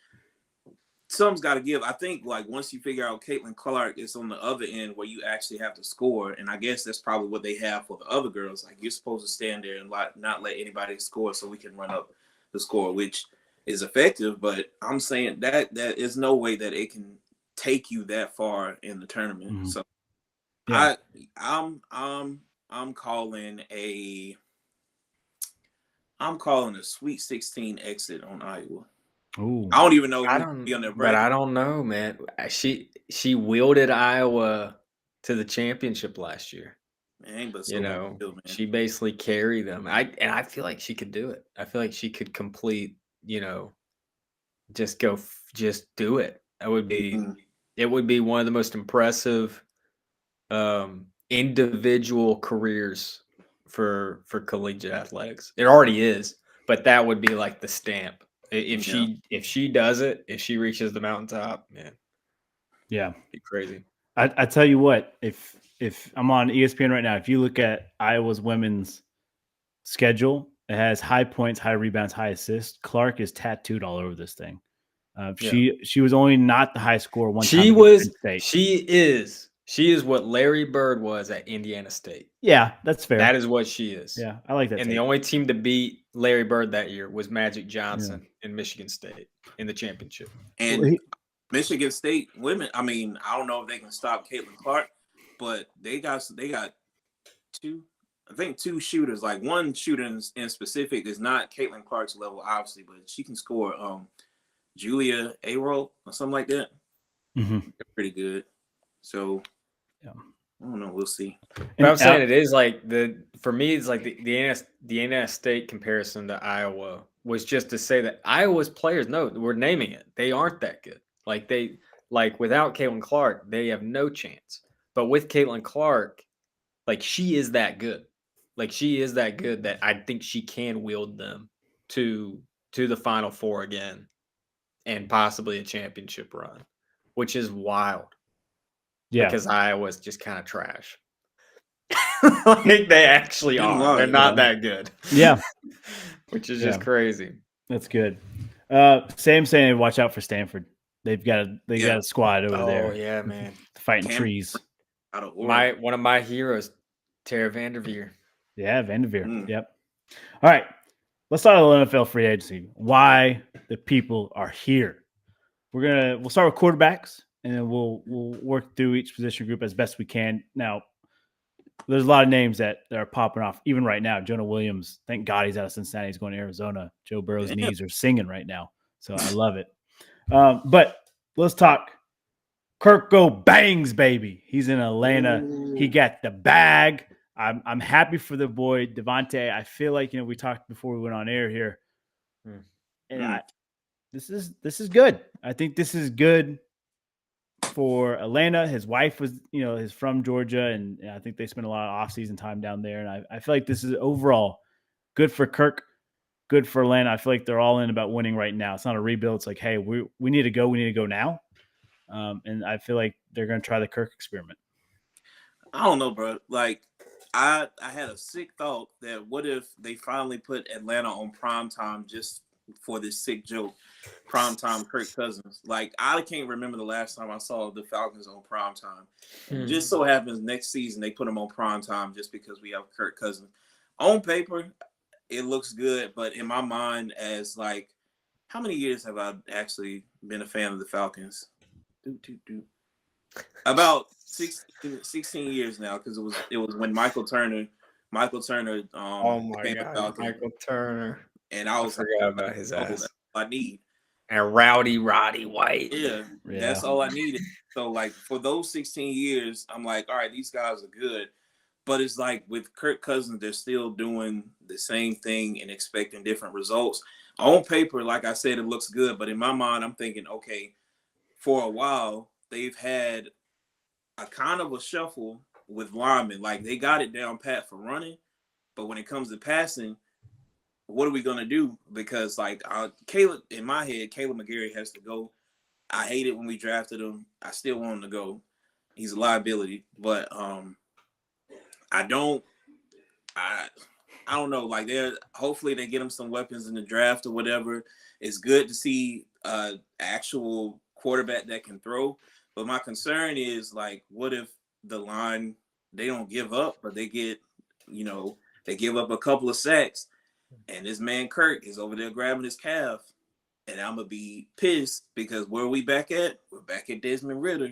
something's got to give. I think, like, once you figure out Caitlin Clark is on the other end where you actually have to score, and I guess that's probably what they have for the other girls. Like, you're supposed to stand there and not let anybody score so we can run up the score, which is effective. But I'm saying that is no way that it can take you that far in the tournament. Mm-hmm. So Yeah. I'm calling a Sweet 16 exit on Iowa. Ooh. I don't even know I who don't, would be on their but bracket. I don't know, man. She wielded Iowa to the championship last year. Man, but She basically carried them. I feel like she could do it. I feel like she could complete, just do it. It would be one of the most impressive individual careers for collegiate athletics. It already is, but that would be like the stamp If Yeah. she does it, if she reaches the mountaintop, man, Yeah. it'd be crazy. I tell you what, if I'm on ESPN right now, if you look at Iowa's women's schedule, it has high points, high rebounds, high assists. Clark is tattooed all over this thing. She was only not the high scorer one time. She against was. Penn State. She is what Larry Bird was at Indiana State. Yeah, that's fair. That is what she is. Yeah, I like that. And take. the only team to beat Larry Bird that year was Magic Johnson in Michigan State in the championship. And Michigan State women, I mean, I don't know if they can stop Caitlin Clark, but they got two shooters. Like one shooter in specific is not Caitlin Clark's level, obviously, but she can score. Julia Arrow or something like that. Mm-hmm. They're pretty good. So yeah, I don't know. We'll see. But I'm saying it is like for me, it's like the Indiana State comparison to Iowa was just to say that Iowa's players, no, we're naming it. They aren't that good. Like without Caitlin Clark, they have no chance. But with Caitlin Clark, like she is that good. Like she is that good that I think she can wield them to the Final Four again and possibly a championship run, which is wild. Yeah, because Iowa's just kind of trash. Like they actually are. They're not that good. Yeah, which is just crazy. That's good. Sam saying, watch out for Stanford. They've got a squad over there. Oh yeah, man, fighting trees. One of my heroes, Tara Vanderveer. Yeah, Vanderveer. Yep. All right, let's start with NFL free agency. Why the people are here? We'll start with quarterbacks, and then we'll work through each position group as best we can. Now, there's a lot of names that are popping off even right now. Jonah Williams, thank God he's out of Cincinnati. He's going to Arizona. Joe Burrow's knees are singing right now, so I love it. But let's talk Kirk Go Bangs, baby. He's in Atlanta. Ooh. He got the bag. I'm happy for the boy Devontae. I feel like we talked before we went on air here, and this is good. I think this is good for Atlanta. His wife was is from Georgia, and I think they spent a lot of offseason time down there. And I feel like this is overall good for Kirk, good for Atlanta. I feel like they're all in about winning right now. It's not a rebuild. It's like, hey, we need to go. We need to go now. And I feel like they're going to try the Kirk experiment. I don't know, bro. Like, I had a sick thought that what if they finally put Atlanta on primetime just for this sick joke, primetime Kirk Cousins. Like, I can't remember the last time I saw the Falcons on primetime. It just so happens next season they put them on primetime just because we have Kirk Cousins. On paper, it looks good, but in my mind, as like, how many years have I actually been a fan of the Falcons? About 16 years now, because it was when Michael Turner oh my became God, a Falcon. Michael Turner. And I forgot about his ass. That's all I need. And Roddy White. Yeah, that's all I needed. So like for those 16 years, I'm like, all right, these guys are good. But it's like with Kirk Cousins, they're still doing the same thing and expecting different results. On paper, like I said, it looks good. But in my mind, I'm thinking, okay, for a while, they've had a kind of a shuffle with linemen. Like they got it down pat for running. But when it comes to passing, what are we going to do? Because like Caleb, in my head, Caleb McGarry has to go. I hate it when we drafted him. I still want him to go. He's a liability. But I don't know. Like hopefully they get him some weapons in the draft or whatever. It's good to see actual quarterback that can throw. But my concern is like, what if the line, they don't give up, but they get, they give up a couple of sacks and this man Kirk is over there grabbing his calf and I'm going to be pissed because where are we back at? We're back at Desmond Ridder.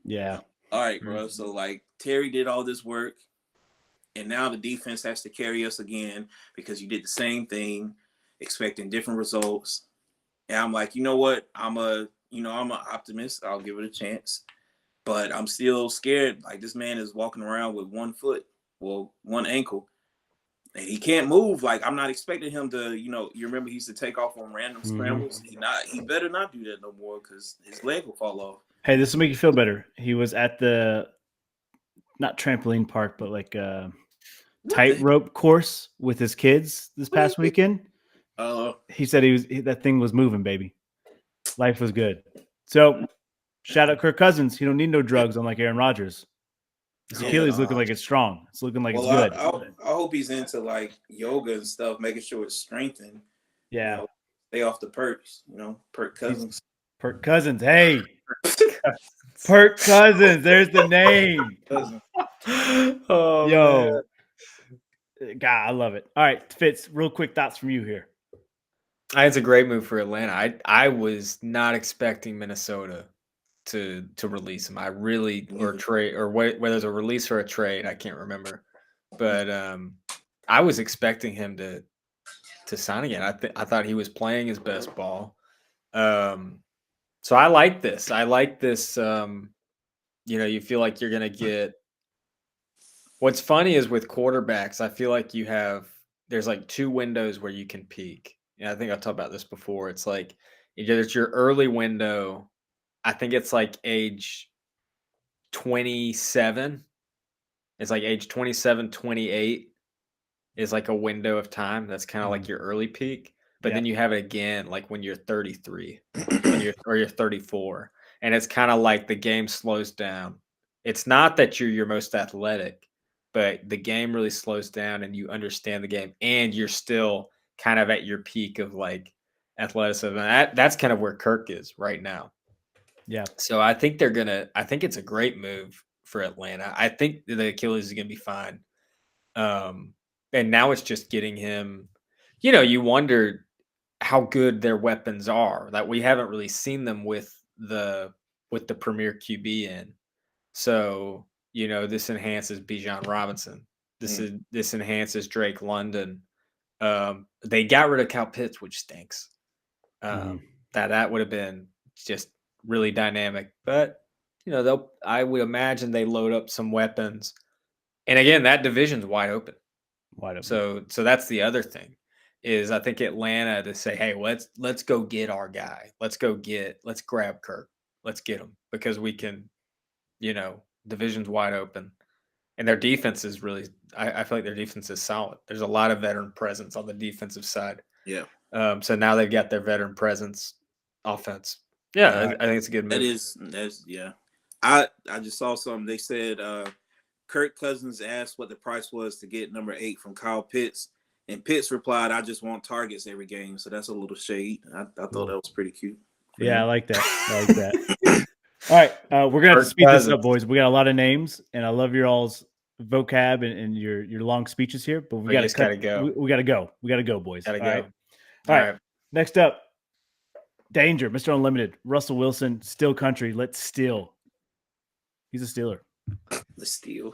Yeah. All right, bro. So like Terry did all this work and now the defense has to carry us again because you did the same thing, expecting different results. And I'm like, you know what? I'm an optimist. I'll give it a chance. But I'm still scared. Like this man is walking around with one foot, one ankle. And he can't move. Like I'm not expecting him to, you remember he used to take off on random scrambles. He better not do that no more because his leg will fall off. Hey, this will make you feel better. He was at the not trampoline park, but like tightrope course with his kids this past weekend. He said that thing was moving, baby. Life was good. So shout out Kirk Cousins. He don't need no drugs, unlike Aaron Rodgers. His Achilles looking like it's strong. It's looking like it's good. I hope he's into like yoga and stuff, making sure it's strengthened. Yeah. You know, stay off the perks, Perk Cousins. Perk Cousins. Hey. Perk Cousins. There's the name. Oh, Yo. Man. God, I love it. All right, Fitz, real quick thoughts from you here. It's a great move for Atlanta. I was not expecting Minnesota to release him. I really or trade or whether it's a release or a trade, I can't remember. But I was expecting him to sign again. I thought he was playing his best ball. So I like this. I like this. You feel like you're gonna get. What's funny is with quarterbacks, I feel like there's like two windows where you can peak. I think I've talked about this before. It's like there's your early window. I think it's like age 27. It's like age 27, 28 is like a window of time. That's kind of like your early peak. But then you have it again like when you're 33 or you're 34. And it's kind of like the game slows down. It's not that you're your most athletic, but the game really slows down and you understand the game and you're still kind of at your peak of like athleticism. And that's kind of where Kirk is right now. Yeah. So I think it's a great move for Atlanta. I think the Achilles is going to be fine. And now it's just getting him, you wonder how good their weapons are, that we haven't really seen them with the premier QB in. So, this enhances Bijan Robinson. This enhances Drake London. They got rid of Kyle Pitts, which stinks. That would have been just really dynamic. But I would imagine they load up some weapons. And again, that division's wide open. So that's the other thing is I think Atlanta to say, hey, let's go get our guy. Let's grab Kirk. Let's get him because we can, division's wide open. And their defense is really, I feel like their defense is solid. There's a lot of veteran presence on the defensive side. Yeah. So now they've got their veteran presence offense. Yeah, I think it's a good move. That's yeah. I just saw something. They said Kirk Cousins asked what the price was to get number 8 from Kyle Pitts. And Pitts replied, I just want targets every game. So that's a little shade. I thought that was pretty cute. Yeah, I like that. All right. We're going to have to speed this up, boys. We got a lot of names, and I love your all's vocab and your long speeches here, but we got to go. We got to go. We got to go, boys. Gotta go. All right. Next up, Danger, Mr. Unlimited, Russell Wilson, Still Country. Let's steal. He's a Steeler. Let's steal.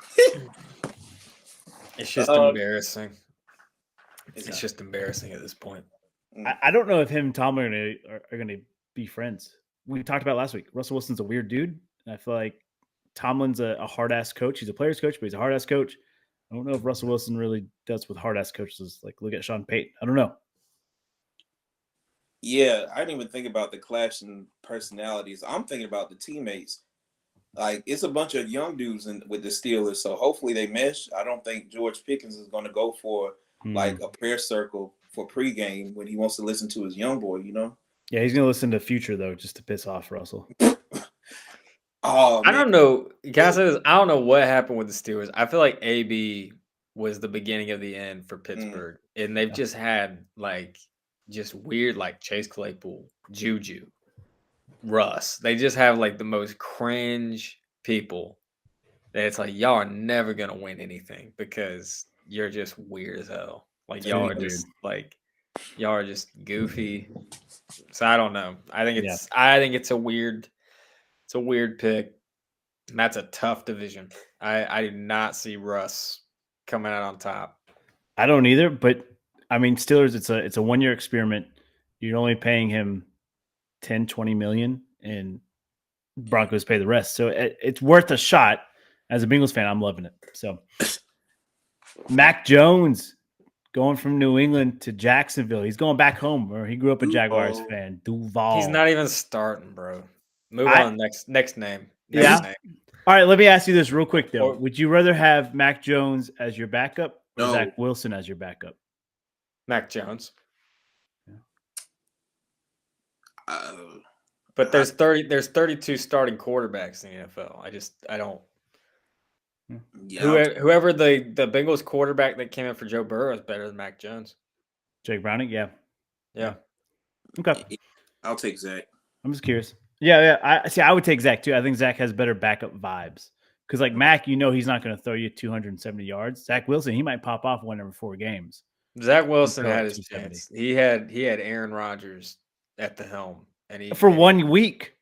It's just embarrassing. It's just embarrassing at this point. I don't know if him and Tom are going to be friends. We talked about last week. Russell Wilson's a weird dude, and I feel like Tomlin's a hard-ass coach. He's a player's coach, but he's a hard-ass coach. I don't know if Russell Wilson really does with hard-ass coaches. Like, look at Sean Payton. I don't know. Yeah, I didn't even think about the clash in personalities. I'm thinking about the teammates. Like, it's a bunch of young dudes with the Steelers, so hopefully they mesh. I don't think George Pickens is going to go for, like, a prayer circle for pregame when he wants to listen to his young boy, Yeah, he's going to listen to Future, though, just to piss off Russell. I don't know. Guys, I don't know what happened with the Steelers. I feel like AB was the beginning of the end for Pittsburgh. And they've just had, like, just weird, like, Chase Claypool, Juju, Russ. They just have, like, the most cringe people that it's like, y'all are never going to win anything because you're just weird as hell. Like, y'all are just, like, y'all are just goofy. So I don't know. I think it's a weird pick. And that's a tough division. I do not see Russ coming out on top. I don't either, but I mean, Steelers, it's a 1-year experiment. You're only paying him 10, 20 million, and Broncos pay the rest. So it's worth a shot. As a Bengals fan, I'm loving it. So Mac Jones going from New England to Jacksonville. He's going back home, or he grew up a Jaguars fan. Duval. He's not even starting, bro. Move on. Next name. Next name. All right, let me ask you this real quick, though. Would you rather have Mac Jones as your backup or Zach Wilson as your backup? Mac Jones. But there's 32 starting quarterbacks in the NFL. I don't. Yeah, Whoever the Bengals quarterback that came in for Joe Burrow is better than Mac Jones. Jake Browning, yeah. Okay. I'll take Zach. I'm just curious. Yeah. I would take Zach too. I think Zach has better backup vibes. Because like Mac, he's not going to throw you 270 yards. Zach Wilson, he might pop off one every 4 games. Zach Wilson throw had it his 270. chance. He had Aaron Rodgers at the helm, and For 1 week.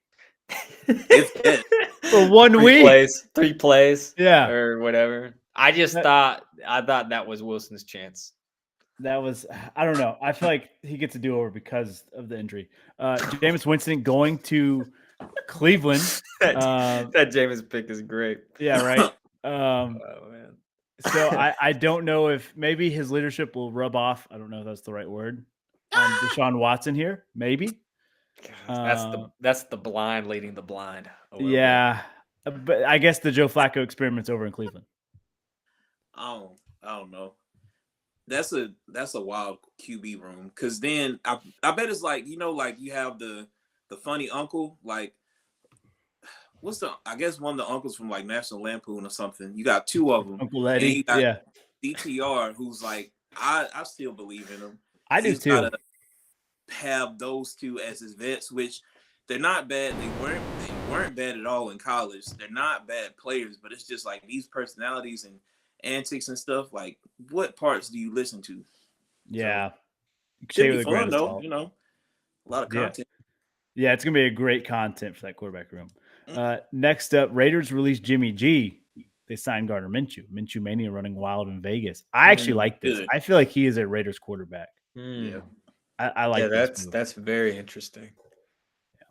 If that. For 1 week. 3 plays, Yeah. or whatever. I thought that was Wilson's chance. That was, I don't know. I feel like he gets a do-over because of the injury. Jameis Winston going to Cleveland. That Jameis pick is great. Yeah, right. Oh man. So I don't know if maybe his leadership will rub off. I don't know if that's the right word. Deshaun Watson here, maybe. That's the blind leading the blind. Yeah, but I guess the Joe Flacco experiment's over in Cleveland. I don't know. That's a wild QB room because then I bet it's like like you have the funny uncle, like I guess one of the uncles from like National Lampoon or something. You got 2 of them. Uncle Eddie, yeah. DTR, who's like I still believe in him. I do too. Gotta have those 2 as his vets, which they're not bad. They weren't bad at all in college. They're not bad players, but it's just like these personalities and antics and stuff. Like, what parts do you listen to? Yeah, so, should be fun though. A lot of content. Yeah, it's gonna be a great content for that quarterback room. Next up, Raiders released Jimmy G. They signed Gardner Minshew. Minshew Mania running wild in Vegas. I actually like this. Good. I feel like he is a Raiders quarterback. Yeah, I like. Yeah, this that's very interesting. Yeah,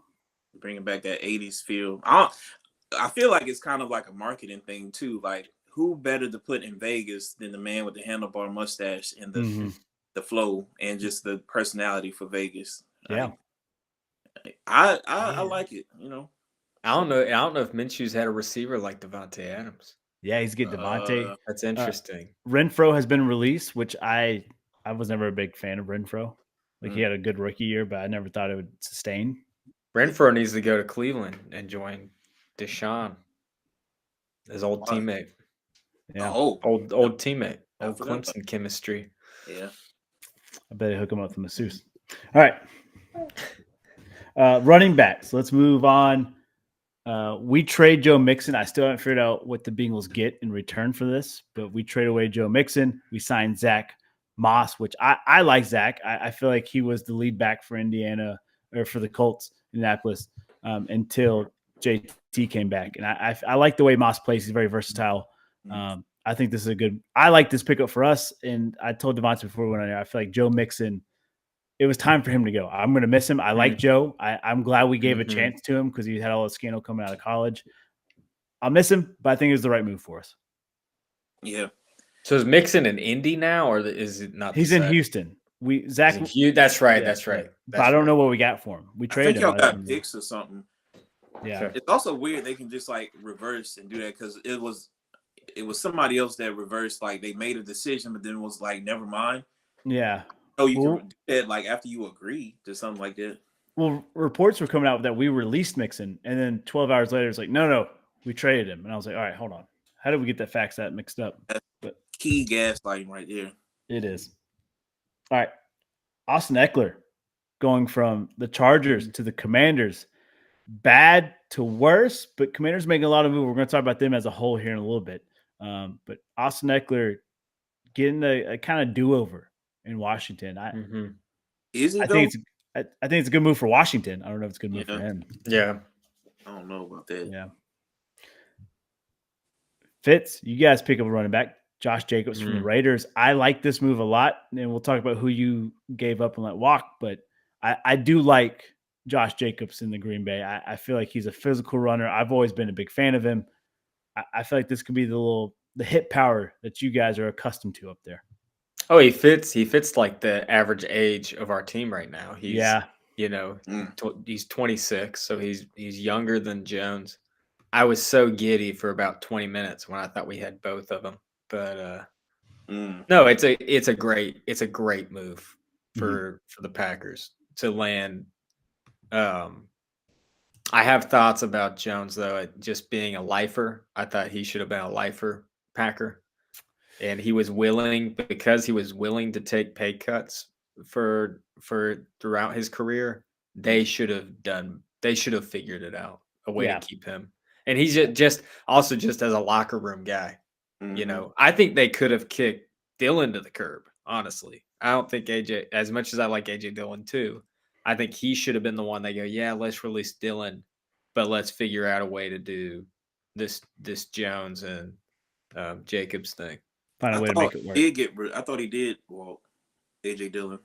bringing back that '80s feel. I feel like it's kind of like a marketing thing too. Like, who better to put in Vegas than the man with the handlebar mustache and the flow and just the personality for Vegas? Yeah, I like it. I don't know if Minshew's had a receiver like Devontae Adams. Yeah, he's getting Devontae. That's interesting. Renfro has been released, which I was never a big fan of Renfro. Like he had a good rookie year, but I never thought it would sustain. Renfro needs to go to Cleveland and join Deshaun, his old teammate. Yeah, old teammate, old Clemson chemistry. Yeah, I bet they hook him up with the masseuse. All right, running backs. Let's move on. We trade Joe Mixon. I still haven't figured out what the Bengals get in return for this, but we trade away Joe Mixon. We signed Zach Moss, which I like Zach. I feel like he was the lead back for Indiana or for the Colts, Indianapolis, until JT came back. And I like the way Moss plays. He's very versatile. I think this is I like this pickup for us. And I told Devontae before we went on there, I feel like Joe Mixon, it was time for him to go. I'm going to miss him. I like Joe. I'm glad we gave a chance to him because he had all the scandal coming out of college. I'll miss him, but I think it was the right move for us. Yeah. So is Mixon in Indy now, or is it not? He's in Houston. That's right. Yeah, that's right. But I don't know what we got for him. We traded him. I think y'all got picks or something. Yeah. Sure. It's also weird they can just like reverse and do that because it was somebody else that reversed. Like they made a decision, but then was like, never mind. Yeah. Oh, you can do that like after you agree to something like that. Well, reports were coming out that we released Mixon, and then 12 hours later, it's like, no, we traded him. And I was like, all right, hold on. How did we get that facts that mixed up? But key gaslighting right there. It is. All right. Austin Eckler going from the Chargers to the Commanders. Bad to worse, but Commanders making a lot of moves. We're going to talk about them as a whole here in a little bit. But Austin Eckler getting a kind of do-over in Washington. I think it's a good move for Washington. I don't know if it's a good move for him. Yeah. I don't know about that. Yeah. Fitz, you guys pick up a running back, Josh Jacobs from the Raiders. I like this move a lot, and we'll talk about who you gave up and let walk, but I do like Josh Jacobs in the Green Bay. I feel like he's a physical runner. I've always been a big fan of him. I feel like this could be the hit power that you guys are accustomed to up there. Oh, he fits like the average age of our team right now. He's he's 26, so he's younger than Jones. I was so giddy for about 20 minutes when I thought we had both of them. But no, it's a great move for the Packers to land I have thoughts about Jones though, just being a lifer. I thought he should have been a lifer Packer, and he was willing because he was willing to take pay cuts for throughout his career. They should have figured it out a way Yeah. to keep him. And he's just also just as a locker room guy. Mhm. You know, I think they could have kicked Dillon to the curb. Honestly, I don't think AJ, as much as I like AJ Dillon too, I think he should have been the one that go, yeah, let's release Dillon, but let's figure out a way to do this Jones and Jacobs thing. Find a I way to thought make it work. he did I thought he did. Well, AJ Dillon.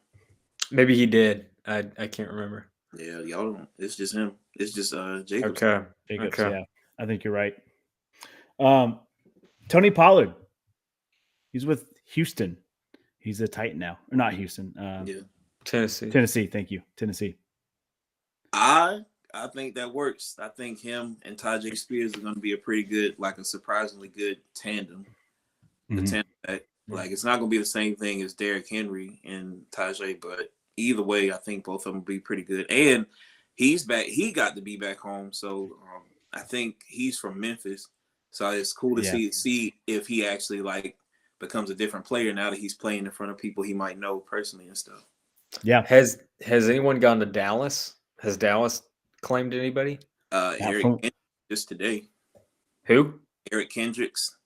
Maybe he did. I can't remember. Yeah, y'all don't. It's just him. It's just Jacobs. Okay. Jacobs, Okay. yeah, I think you're right. Tony Pollard, he's with Houston. He's a Titan now, or not Houston? Yeah, Tennessee. Tennessee. Thank you, Tennessee. I think that works. I think him and Tajay Spears are going to be a pretty good, like a surprisingly good tandem. The Mhm. tandem that, like, it's not going to be the same thing as Derrick Henry and Tajay, but either way, I think both of them will be pretty good. And he's back. He got to be back home, so I think he's from Memphis. So it's cool to Yeah. see if he actually like becomes a different player now that he's playing in front of people he might know personally and stuff. Yeah, Has anyone gone to Dallas? Has Dallas claimed anybody? Eric from- Kendricks just today. Who? Eric Kendricks.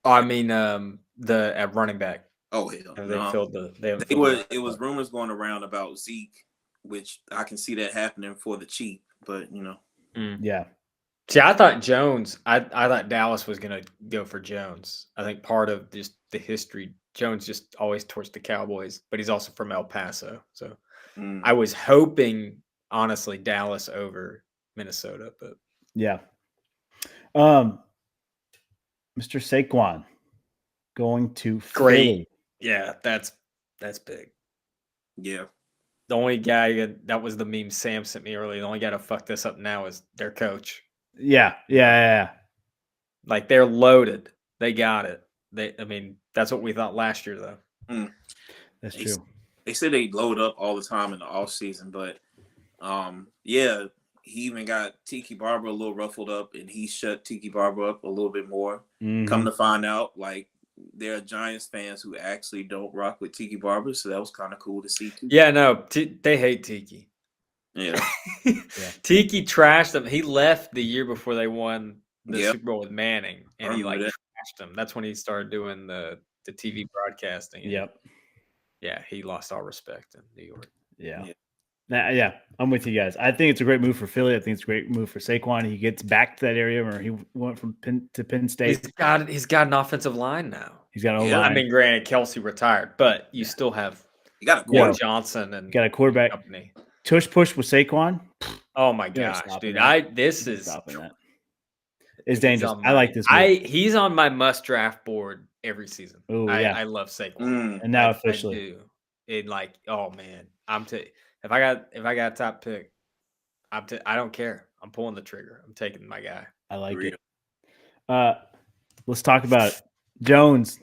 Oh, I mean, the at running back. Oh hell, Have they no. filled the? They haven't It filled was the- it was rumors going around about Zeke, which I can see that happening for the cheap, but you know. yeah. See, I thought Jones. I thought Dallas was gonna go for Jones. I think part of just the history, Jones just always torched the Cowboys, but he's also from El Paso, so Mm. I was hoping, honestly, Dallas over Minnesota, but Yeah. Mr. Saquon going to Great. Philly. yeah, that's big. Yeah. The only guy that was the meme Sam sent me earlier. The only guy to fuck this up now is their coach. Yeah. Like they're loaded. They got it. I mean, that's what we thought last year, though. That's He's- true. They said they load up all the time in the off season, but yeah, he even got Tiki Barber a little ruffled up, and he shut Tiki Barber up a little bit more. Mhm. Come to find out, like there are Giants fans who actually don't rock with Tiki Barber, so that was kind of cool to see too. Yeah, no, they hate Tiki. Yeah. Tiki trashed them. He left the year before they won the Yep. Super Bowl with Manning, and he like remember trashed them. That's when he started doing the TV broadcasting. and Yep. Yeah, he lost all respect in New York. Yeah. Yeah. Yeah, I'm with you guys. I think it's a great move for Philly. I think it's a great move for Saquon. He gets back to that area where he went from Penn State. He's got an offensive line now. He's got a Yeah, line. I mean, granted, Kelsey retired, but you still have You got a Yeah. quarterback. Johnson and got a quarterback. company. Tush push with Saquon. Oh my You're not gosh, stopping dude! that. This is Stopping that. It's he's dangerous. on I like this move. He's on my must draft board every season. Ooh, I yeah. love Saquon. Mm. And now I officially. do. It like, oh man, if I got a top pick, I don't care. I'm pulling the trigger. I'm taking my guy. I like Real. it. Let's talk about it. Jones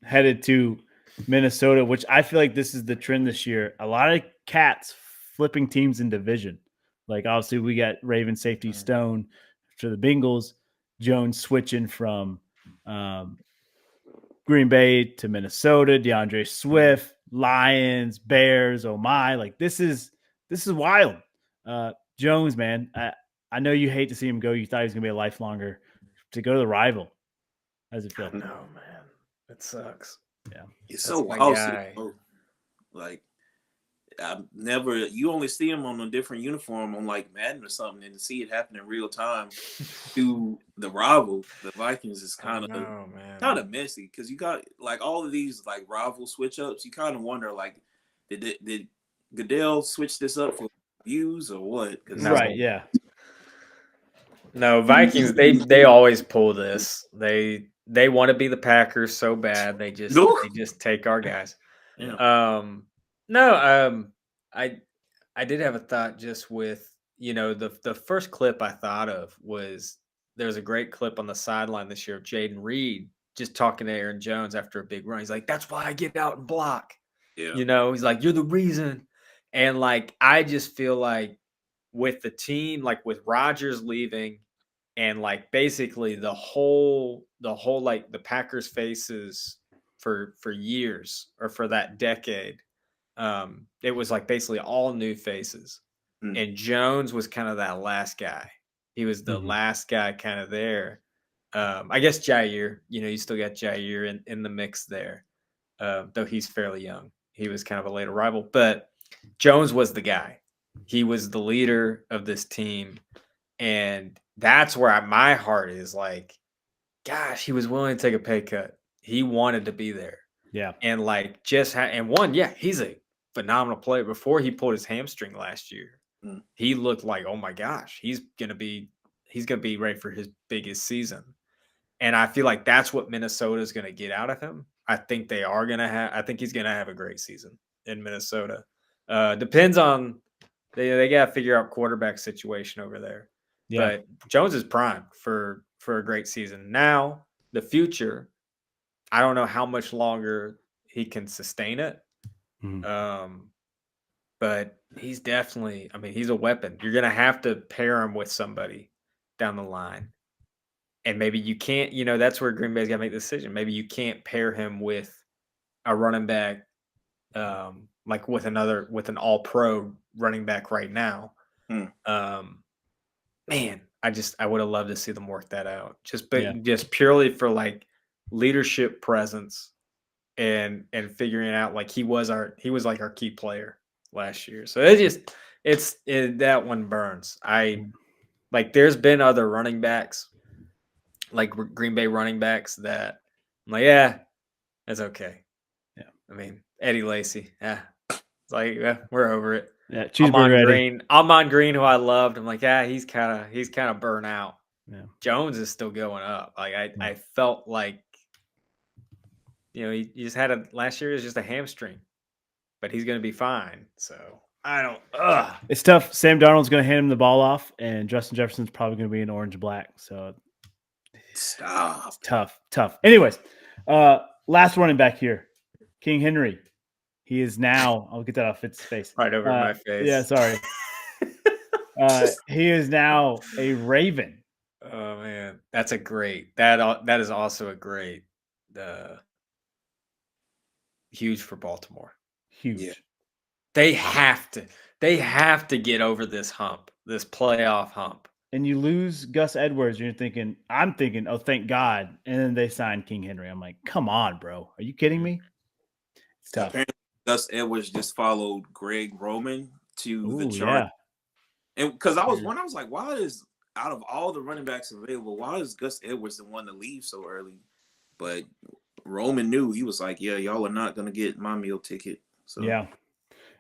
headed to Minnesota, which I feel like this is the trend this year. A lot of cats flipping teams in division. Like obviously we got Raven safety Stone to the Bengals. Jones switching from Green Bay to Minnesota. DeAndre Swift, Lions, Bears. Oh my! Like this is wild. Jones, man, I know you hate to see him go. You thought he was gonna be a lifelonger. To go to the rival. How does it feel? No man, it sucks. It's That's so my wild. guy. Like, you only see him on a different uniform on like Madden or something, and to see it happen in real time to the rival, the Vikings, is kind of messy because you got like all of these like rival switch ups. You kind of wonder like, did Goodell switch this up for views or what? 'Cause No. Right, yeah. No, Vikings. They always pull this. They want to be the Packers so bad. They just take our guys. Yeah. I did have a thought just with, the first clip I thought of was there's a great clip on the sideline this year of Jaden Reed just talking to Aaron Jones after a big run. He's like, that's why I get out and block. Yeah. He's like, you're the reason And like I just feel like with the team, like with Rodgers leaving, and like basically the whole like the Packers faces for years or for that decade, it was like basically all new faces. And Jones was kind of that last guy. He was the last guy kind of there. I guess Jair, you still got Jair in the mix there, though he's fairly young. He was kind of a late arrival, but Jones was the guy. He was the leader of this team. And that's where my heart is like, gosh, he was willing to take a pay cut. He wanted to be there. Yeah. And like he's a phenomenal player. Before he pulled his hamstring last year, he looked like, oh my gosh, he's gonna be ready for his biggest season. And I feel like that's what Minnesota is gonna get out of him. I think he's gonna have a great season in Minnesota. Depends on they gotta figure out quarterback situation over there. Yeah. But Jones is primed for a great season. Now, the future, I don't know how much longer he can sustain it. But he's definitely, he's a weapon. You're going to have to pair him with somebody down the line. And maybe you can't, that's where Green Bay's got to make the decision. Maybe you can't pair him with a running back, like with an all-pro running back right now. Man, I would have loved to see them work that out. Just purely for like leadership presence and figuring out like he was like our key player last year. So that one burns. There's been other running backs, like Green Bay running backs that I'm like, yeah, that's okay. Yeah. Eddie Lacy. Yeah. It's like, we're over it. Yeah, Amon Green, who I loved. I'm like, he's kind of burnt out. Yeah. Jones is still going up. Like I felt like, he just had last year was just a hamstring, but he's going to be fine. So I don't. It's tough. Sam Darnold's going to hand him the ball off, and Justin Jefferson's probably going to be in orange and black. So stop. Tough. Anyways, last running back here, King Henry. He is now. I'll get that off its face. Right over my face. Yeah, sorry. He is now a Raven. Oh man, that's a great. That is also a great. Huge for Baltimore. Huge. Yeah. They have to get over this hump, this playoff hump. And you lose Gus Edwards, and I'm thinking, oh, thank God. And then they signed King Henry. I'm like, come on, bro. Are you kidding me? It's tough. Apparently, Gus Edwards just followed Greg Roman to the chart. Yeah. And because I was like, why is out of all the running backs available, why is Gus Edwards the one to leave so early? But Roman knew. He was like, yeah, y'all are not going to get my meal ticket. So yeah.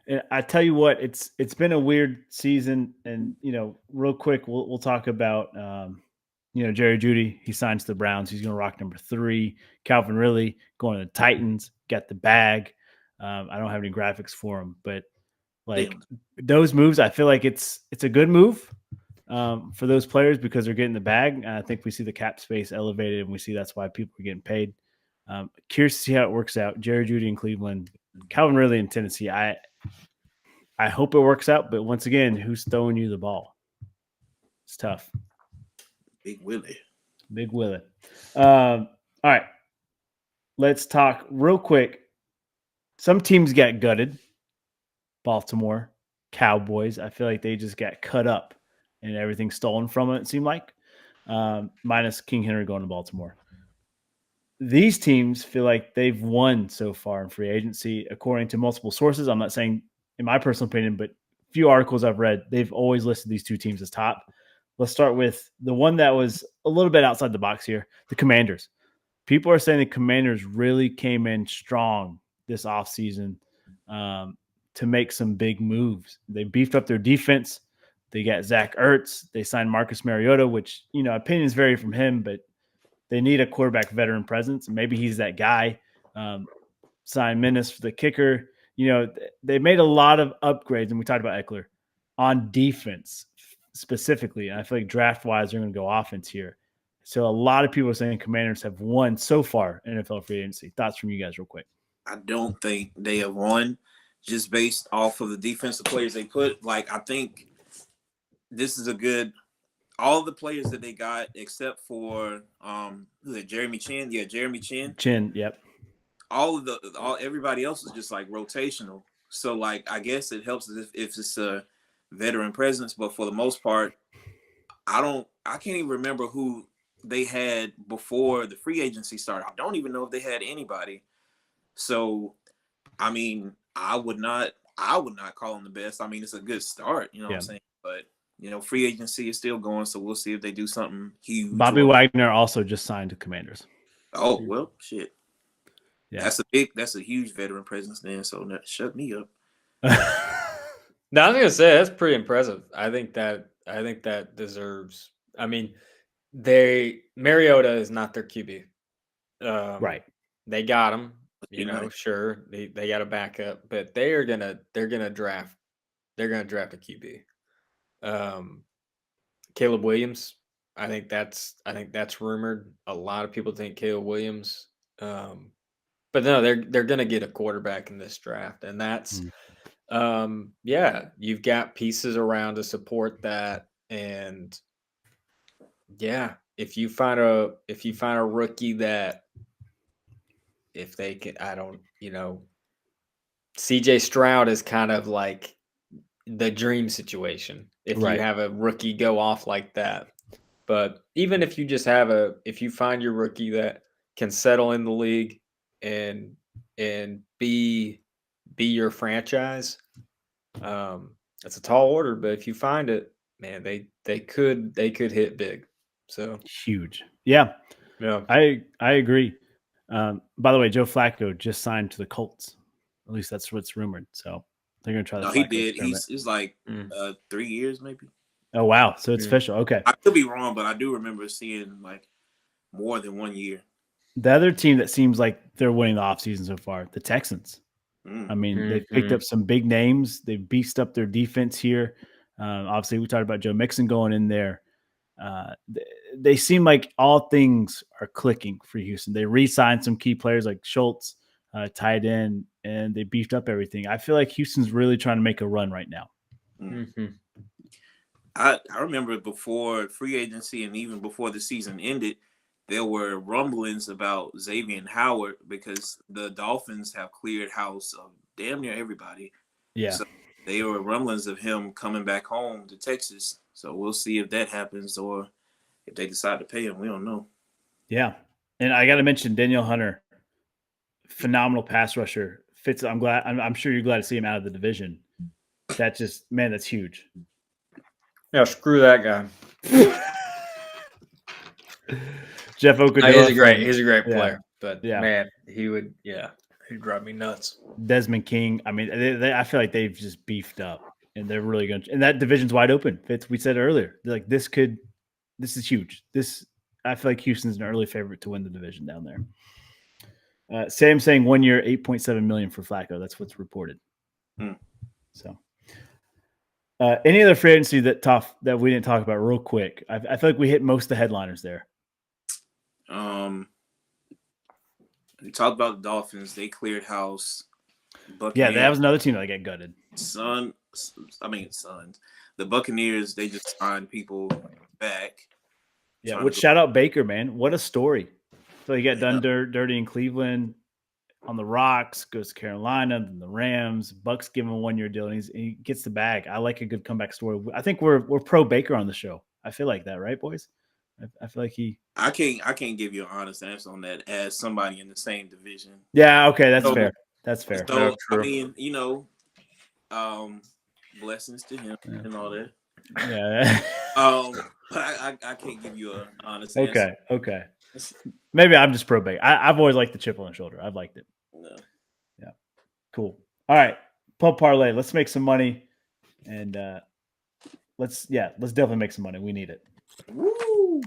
And I tell you what, it's been a weird season. And, real quick, we'll talk about, Jerry Jeudy. He signs to the Browns. He's going to rock number 3. Calvin Ridley going to the Titans, got the bag. I don't have any graphics for him, but those moves, I feel like it's a good move for those players because they're getting the bag. And I think we see the cap space elevated, and we see that's why people are getting paid. Curious to see how it works out. Jerry Jeudy in Cleveland, Calvin Ridley in Tennessee. I hope it works out, but once again, who's throwing you the ball? It's tough. Big Willie. All right. Let's talk real quick. Some teams got gutted. Baltimore, Cowboys. I feel like they just got cut up and everything stolen from it seemed like. Minus King Henry going to Baltimore. These teams feel like they've won so far in free agency, according to multiple sources. I'm not saying in my personal opinion, but a few articles I've read, they've always listed these two teams as top. Let's start with the one that was a little bit outside the box here, the Commanders. People are saying the Commanders really came in strong this offseason to make some big moves. They beefed up their defense. They got Zach Ertz. They signed Marcus Mariota, which, opinions vary from him, but they need a quarterback veteran presence. And maybe he's that guy. Signed Menace for the kicker. They made a lot of upgrades, and we talked about Eckler, on defense specifically. And I feel like draft-wise, they're going to go offense here. So a lot of people are saying Commanders have won so far in NFL free agency. Thoughts from you guys real quick. I don't think they have won. just based off of the defensive players they put. Like, I think this is a good. All the players that they got, except for who's it, Jeremy Chin? Yeah, Jeremy Chin. Chin, yep. Everybody else is just like rotational. So like, I guess it helps if it's a veteran presence, but for the most part, I can't even remember who they had before the free agency started. I don't even know if they had anybody. So, I mean, I would not call them the best. I mean, it's a good start, you know what I'm saying? But free agency is still going, so we'll see if they do something huge. Bobby Wagner also just signed to Commanders. Oh, well, shit. Yeah. That's a huge veteran presence then, so shut me up. No, I was gonna say that's pretty impressive. I think that deserves. I mean, Mariota is not their QB, right? They got him, Sure, they got a backup, but they're gonna draft a QB. Caleb Williams, I think that's rumored. A lot of people think Caleb Williams, but no, they're gonna get a quarterback in this draft, and that's. You've got pieces around to support that, and if you find a rookie that if they can, CJ Stroud is kind of like the dream situation if you have a rookie go off like that. But even if you just if you find your rookie that can settle in the league and be your franchise, it's a tall order, but if you find it, man, they could hit big. So huge. Yeah. I agree. By the way, Joe Flacco just signed to the Colts. At least that's what's rumored. So they're gonna try that. No, he did. He's like 3 years maybe. Oh wow. So it's official. Okay. I could be wrong, but I do remember seeing like more than 1 year. The other team that seems like they're winning the offseason so far, the Texans. I mean, they've picked up some big names. They've beefed up their defense here. Obviously, we talked about Joe Mixon going in there. They seem like all things are clicking for Houston. They re-signed some key players like Schultz, tied in, and they beefed up everything. I feel like Houston's really trying to make a run right now. Mm-hmm. I remember before free agency and even before the season ended, there were rumblings about Xavier Howard because the Dolphins have cleared house of damn near everybody. Yeah. So there were rumblings of him coming back home to Texas. So we'll see if that happens or if they decide to pay him. We don't know. Yeah. And I got to mention Danielle Hunter, phenomenal pass rusher. Fits. I'm sure you're glad to see him out of the division. That just, man, that's huge. Yeah, screw that guy. Jeff Okudah. He's a great player, but man, he'd drive me nuts. Desmond King. I mean, I feel like they've just beefed up, and they're really going to. And that division's wide open. Fitz, we said earlier, like this is huge. I feel like Houston's an early favorite to win the division down there. Sam saying 1 year, $8.7 million for Flacco. That's what's reported. So, any other free agency that we didn't talk about real quick? I feel like we hit most of the headliners there. We talked about the Dolphins. They cleared house. Yeah, that was another team that got gutted. Suns. The Buccaneers, they just signed people back. Yeah, shout out Baker, man. What a story. So he got done dirty in Cleveland, on the rocks, goes to Carolina, then the Rams. Bucks give him a 1 year deal, and he gets the bag. I like a good comeback story. I think we're pro Baker on the show. I feel like that, right, boys? I feel like I can't give you an honest answer on that as somebody in the same division. Yeah, okay, that's fair. That's fair. So, I mean, blessings to him and all that. Yeah. But I can't give you an honest answer. Okay. Maybe I'm just pro Baker. I've always liked the chip on the shoulder. I've liked it. No. Yeah. Cool. All right. Pub parlay. Let's make some money. And let's definitely make some money. We need it. Woo!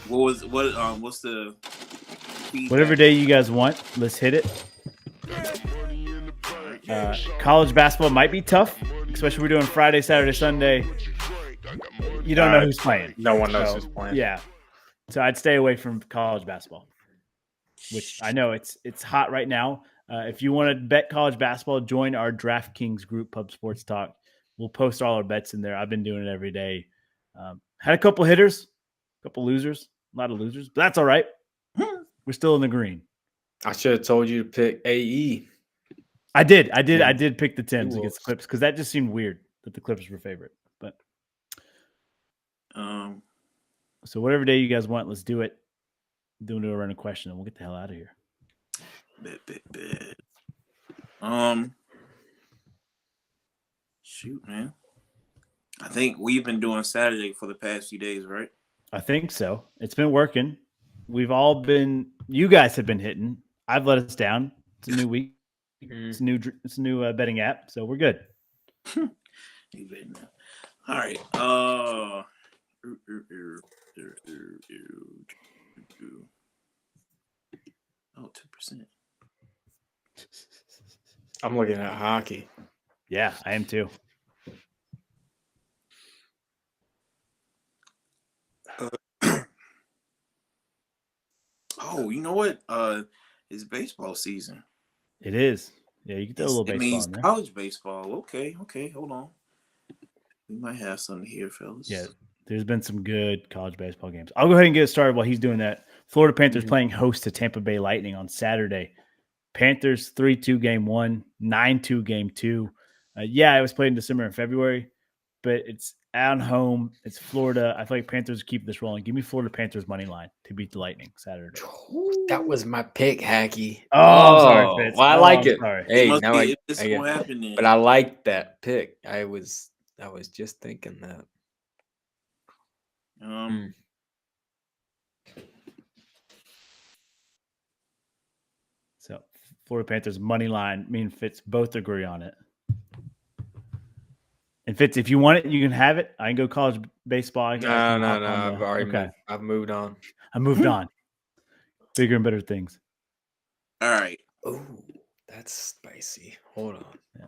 What's the feedback? Whatever day you guys want, let's hit it. College basketball might be tough, especially we're doing Friday, Saturday, Sunday. You don't know who's playing. No one knows who's playing. Yeah. So I'd stay away from college basketball, which I know it's hot right now. If you want to bet college basketball, join our DraftKings group, Pub Sports Talk. We'll post all our bets in there. I've been doing it every day. Had a couple hitters, a couple losers, a lot of losers, but that's all right. We're still in the green. I should have told you to pick AE. I did Yeah. pick the Timbs against the Clips because that just seemed weird that the Clippers were favorite. But so whatever day you guys want, let's do it. Do a random question and we'll get the hell out of here. Bet. Shoot, man. I think we've been doing Saturday for the past few days, right? I think so. It's been working. We've all been. You guys have been hitting. I've let us down. It's a new week. It's a new betting app, so we're good. You betting now. All right. 2%. I'm looking at hockey. Yeah, I am too. Oh, you know what? It's baseball season. It is. Yeah, you can throw a little It baseball means in there. college baseball. Okay, hold on. We might have something here, fellas. Yeah, there's been some good college baseball games. I'll go ahead and get started while he's doing that. Florida Panthers playing host to Tampa Bay Lightning on Saturday. Panthers 3-2 game 1, 9-2 game 2. Yeah, it was played in December and February, but it's at home. It's Florida. I feel like Panthers keep this rolling. Give me Florida Panthers money line to beat the Lightning Saturday. That was my pick, Hacky. Oh, I'm sorry, Fitz. Well, I Oh, like I'm it. sorry. Hey, Must now be, this I won't happen then. but I like that pick. I was just thinking that. So Florida Panthers money line. Me and Fitz both agree on it. And Fitz, if you want it, you can have it. I can go college baseball. No. I've already moved on. I moved on. Bigger and better things. All right. Oh, that's spicy. Hold on. Yeah.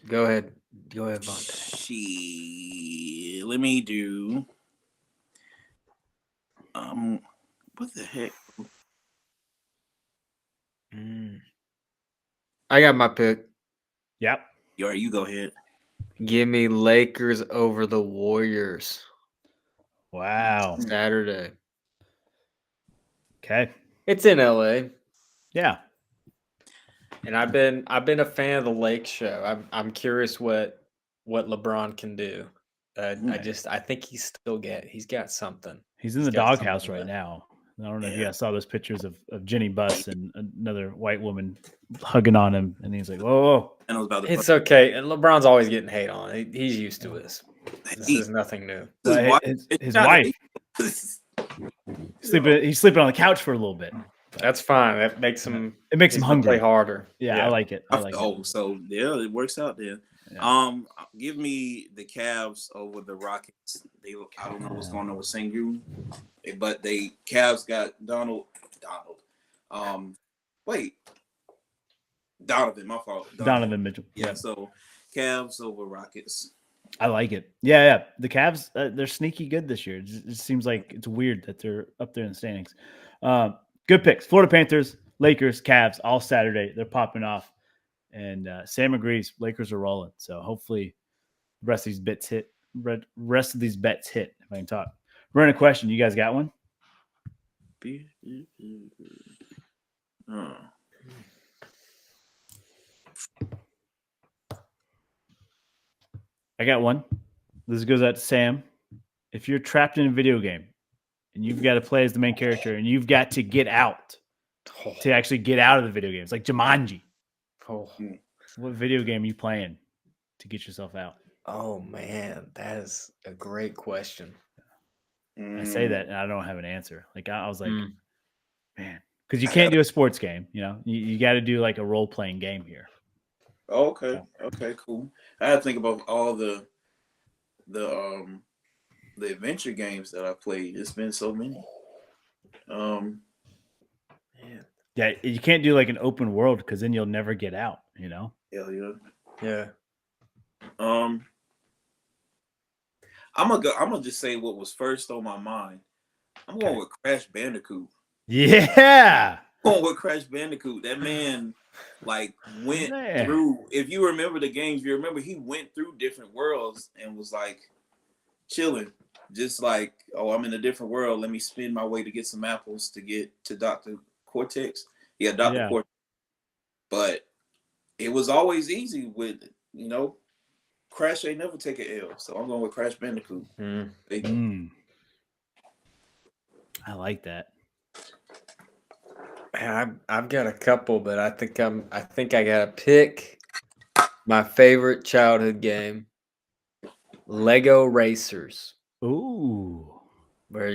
Go ahead, Vontae. Shit. Let me do. What the heck? I got my pick. Yep. You go ahead. Give me Lakers over the Warriors. Wow. Saturday. Okay. It's in LA. Yeah. And I've been a fan of the Lake Show. I'm curious what LeBron can do. I think he's got something. He's in the doghouse right now. I don't know if you guys saw those pictures of Jenny Buss and another white woman hugging on him, and he's like, "Whoa!" I know about It's okay. And LeBron's always getting hate on. He's used to this. This is nothing new. His wife. He's sleeping on the couch for a little bit. That's fine. That makes him. It makes him hungry. Play harder. Yeah, I like it. So yeah, it works out there. Yeah. Give me the Cavs over the Rockets. I don't know what's going on with Sengun, but Cavs got Donald. Donovan. My fault. Donovan Mitchell. Yeah. So Cavs over Rockets. I like it. Yeah. The Cavs, they're sneaky good this year. It just seems like it's weird that they're up there in the standings. Good picks. Florida Panthers, Lakers, Cavs, all Saturday. They're popping off. And Sam agrees. Lakers are rolling. So hopefully the rest of these bets hit. Rest of these bets hit, if I can talk. Run a question. You guys got one? I got one. This goes out to Sam. If you're trapped in a video game and you've got to play as the main character and you've got to get out to actually get out of the video game, it's like Jumanji. What video game are you playing to get yourself out? Oh, man, that is a great question. I say that and I don't have an answer. Like I was like, man, because you can't do a sports game. You know, you got to do like a role playing game here. Okay, cool. I had to think about all the adventure games that I played. It's been so many. Yeah, you can't do like an open world because then you'll never get out. You know. Hell yeah. Yeah. I'm gonna just say what was first on my mind. I'm going with Crash Bandicoot. Yeah. going with Crash Bandicoot. That man like went Man. through. If you remember the games, you remember he went through different worlds and was like chilling, just like, oh, I'm in a different world. Let me spin my way to get some apples to get to Dr. Cortex. Yeah, Dr. Cortex. But it was always easy with, Crash ain't never take an L. So I'm going with Crash Bandicoot. I like that. Man, I've got a couple, but I think I gotta pick my favorite childhood game, Lego Racers, Ooh. where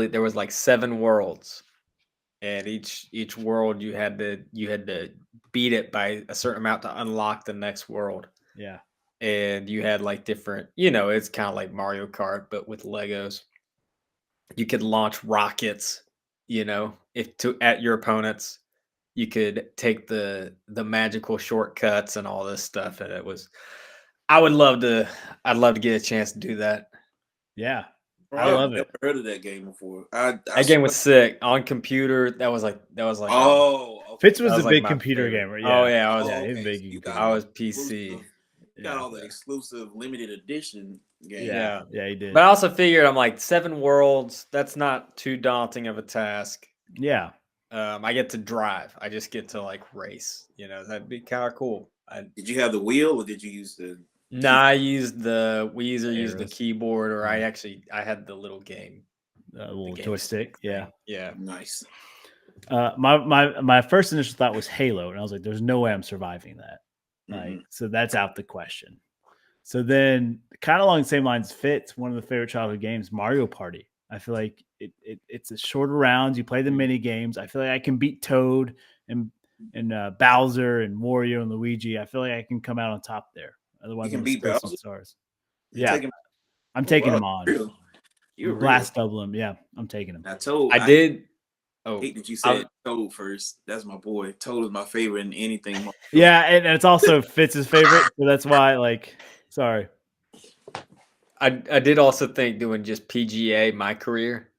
there was like 7 worlds, and each world you had to beat it by a certain amount to unlock the next world. Yeah. And you had like different, it's kind of like Mario Kart, but with Legos. You could launch rockets, at your opponents. You could take the magical shortcuts and all this stuff, and I'd love to get a chance to do that. Yeah. Bro, I love I've it. never heard of that game before. That game was sick on computer. That was like. Oh, okay. Fitz was That a was like big my computer favorite. gamer. Oh yeah, he's a big. You computer got I was exclusive. PC. You got all the exclusive limited edition games. Yeah, he did. But I also figured I'm like 7 worlds. That's not too daunting of a task. Yeah. I get to drive. I just get to like race. That'd be kind of cool. Did you have the wheel or did you use the? I used we either used the Arrows. keyboard or I had the little game. Little game joystick. Yeah. Yeah. Nice. My first initial thought was Halo, and I was like, "There's no way I'm surviving that." Mhm. So that's out the question. So then, kind of along the same lines, Fitz, one of the favorite childhood games, Mario Party. I feel like it's a shorter rounds. You play the mini games. I feel like I can beat Toad and Bowser and Wario and Luigi. I feel like I can come out on top there. Otherwise, You can I'm beat still some Bowser? stars. You Yeah, taking- I'm taking Wow, him on. real. You're Blast double him. Yeah, I'm taking him. I told. I did. Oh, hate that you said Toad first. That's my boy. Toad is my favorite in anything. Yeah, and it's also Fitz's favorite, so that's why. Sorry. I did also think doing just PGA my career,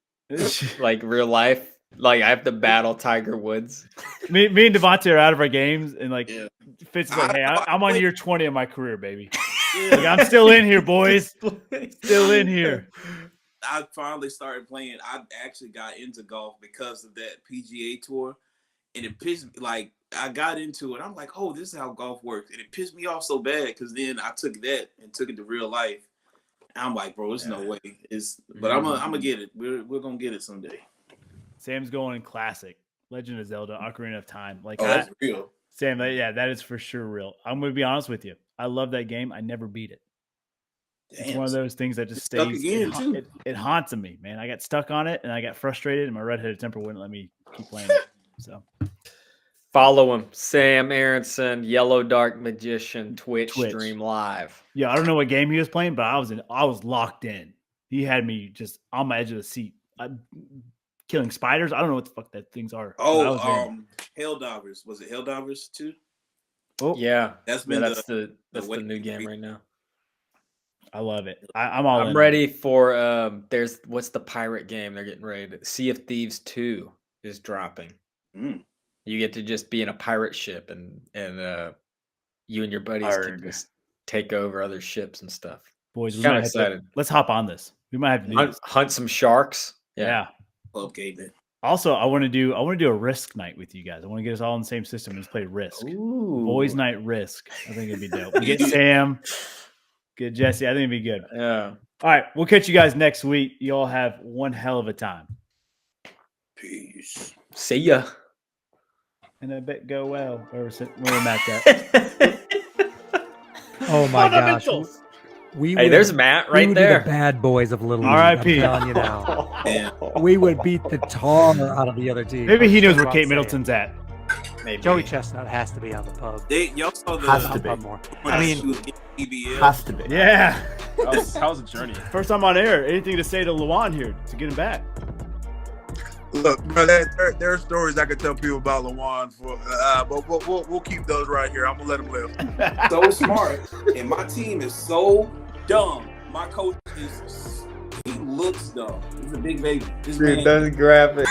like real life. Like I have to battle Tiger Woods. me and Devontae are out of our games, and Yeah. Fitz is like, "Hey, I'm on year 20 of my career, baby. Yeah. Like, I'm still in here, boys. Still in here." I finally started playing. I actually got into golf because of that PGA tour, and it pissed me. Like I got into it. I'm like, oh, this is how golf works, and it pissed me off so bad because then I took that and took it to real life. I'm like, bro, there's no way. But I'm gonna get it. We're gonna get it someday. Sam's going in classic Legend of Zelda: Ocarina of Time. Oh, that's real. Sam, that is for sure real. I'm gonna be honest with you. I love that game. I never beat it. It's one of those things that just Stuck stays. again, too. It haunts me, man. I got stuck on it and I got frustrated, and my redheaded temper wouldn't let me keep playing it. So Follow him, Sam Aronson, Yellow Dark Magician, Twitch stream live. yeah, I don't know what game he was playing, but I was locked in. He had me just on my edge of the seat. Killing spiders. I don't know what the fuck that things are. Oh, Helldivers. Was it Helldivers too? Oh, Yeah, That's been that's the the way- new game right now. I love it. I'm all in. I'm ready for what's the pirate game they're getting ready to Sea of Thieves 2 is dropping. Mm. You get to just be in a pirate ship and you and your buddies can Arg. just take over other ships and stuff. Boys, we Kinda might have to- excited. let's hop on this. We might have to do this. Hunt some sharks. Yeah. Club gaming. Also, I want to do a Risk night with you guys. I want to get us all in the same system and just play Risk. Ooh. Boys night Risk. I think it'd be dope. We get Sam, get Jesse. I think it'd be good. Yeah. All right, we'll catch you guys next week. You all have one hell of a time. Peace. See ya. And I bet go well. Where we're Matt at. Oh my gosh. Hey, there's Matt we right would be there. the bad boys of Little League. R.I.P.. I'm telling you now. Yeah. We would beat the tar out of the other team. Maybe he knows where About Kate saying. Middleton's at. Maybe. Joey Chestnut has to be on the pub. Y'all saw the Has to On be. pub more. when I she mean, was getting EBL. Has to be. Yeah. That was a journey. First time on air. Anything to say to Lawan here to get him back? Look, bro, there are stories I could tell people about Lawan but we'll keep those right here. I'm gonna let him live. So smart, and my team is so dumb. My coach he looks dumb. He's a big baby. This man, doesn't grab it.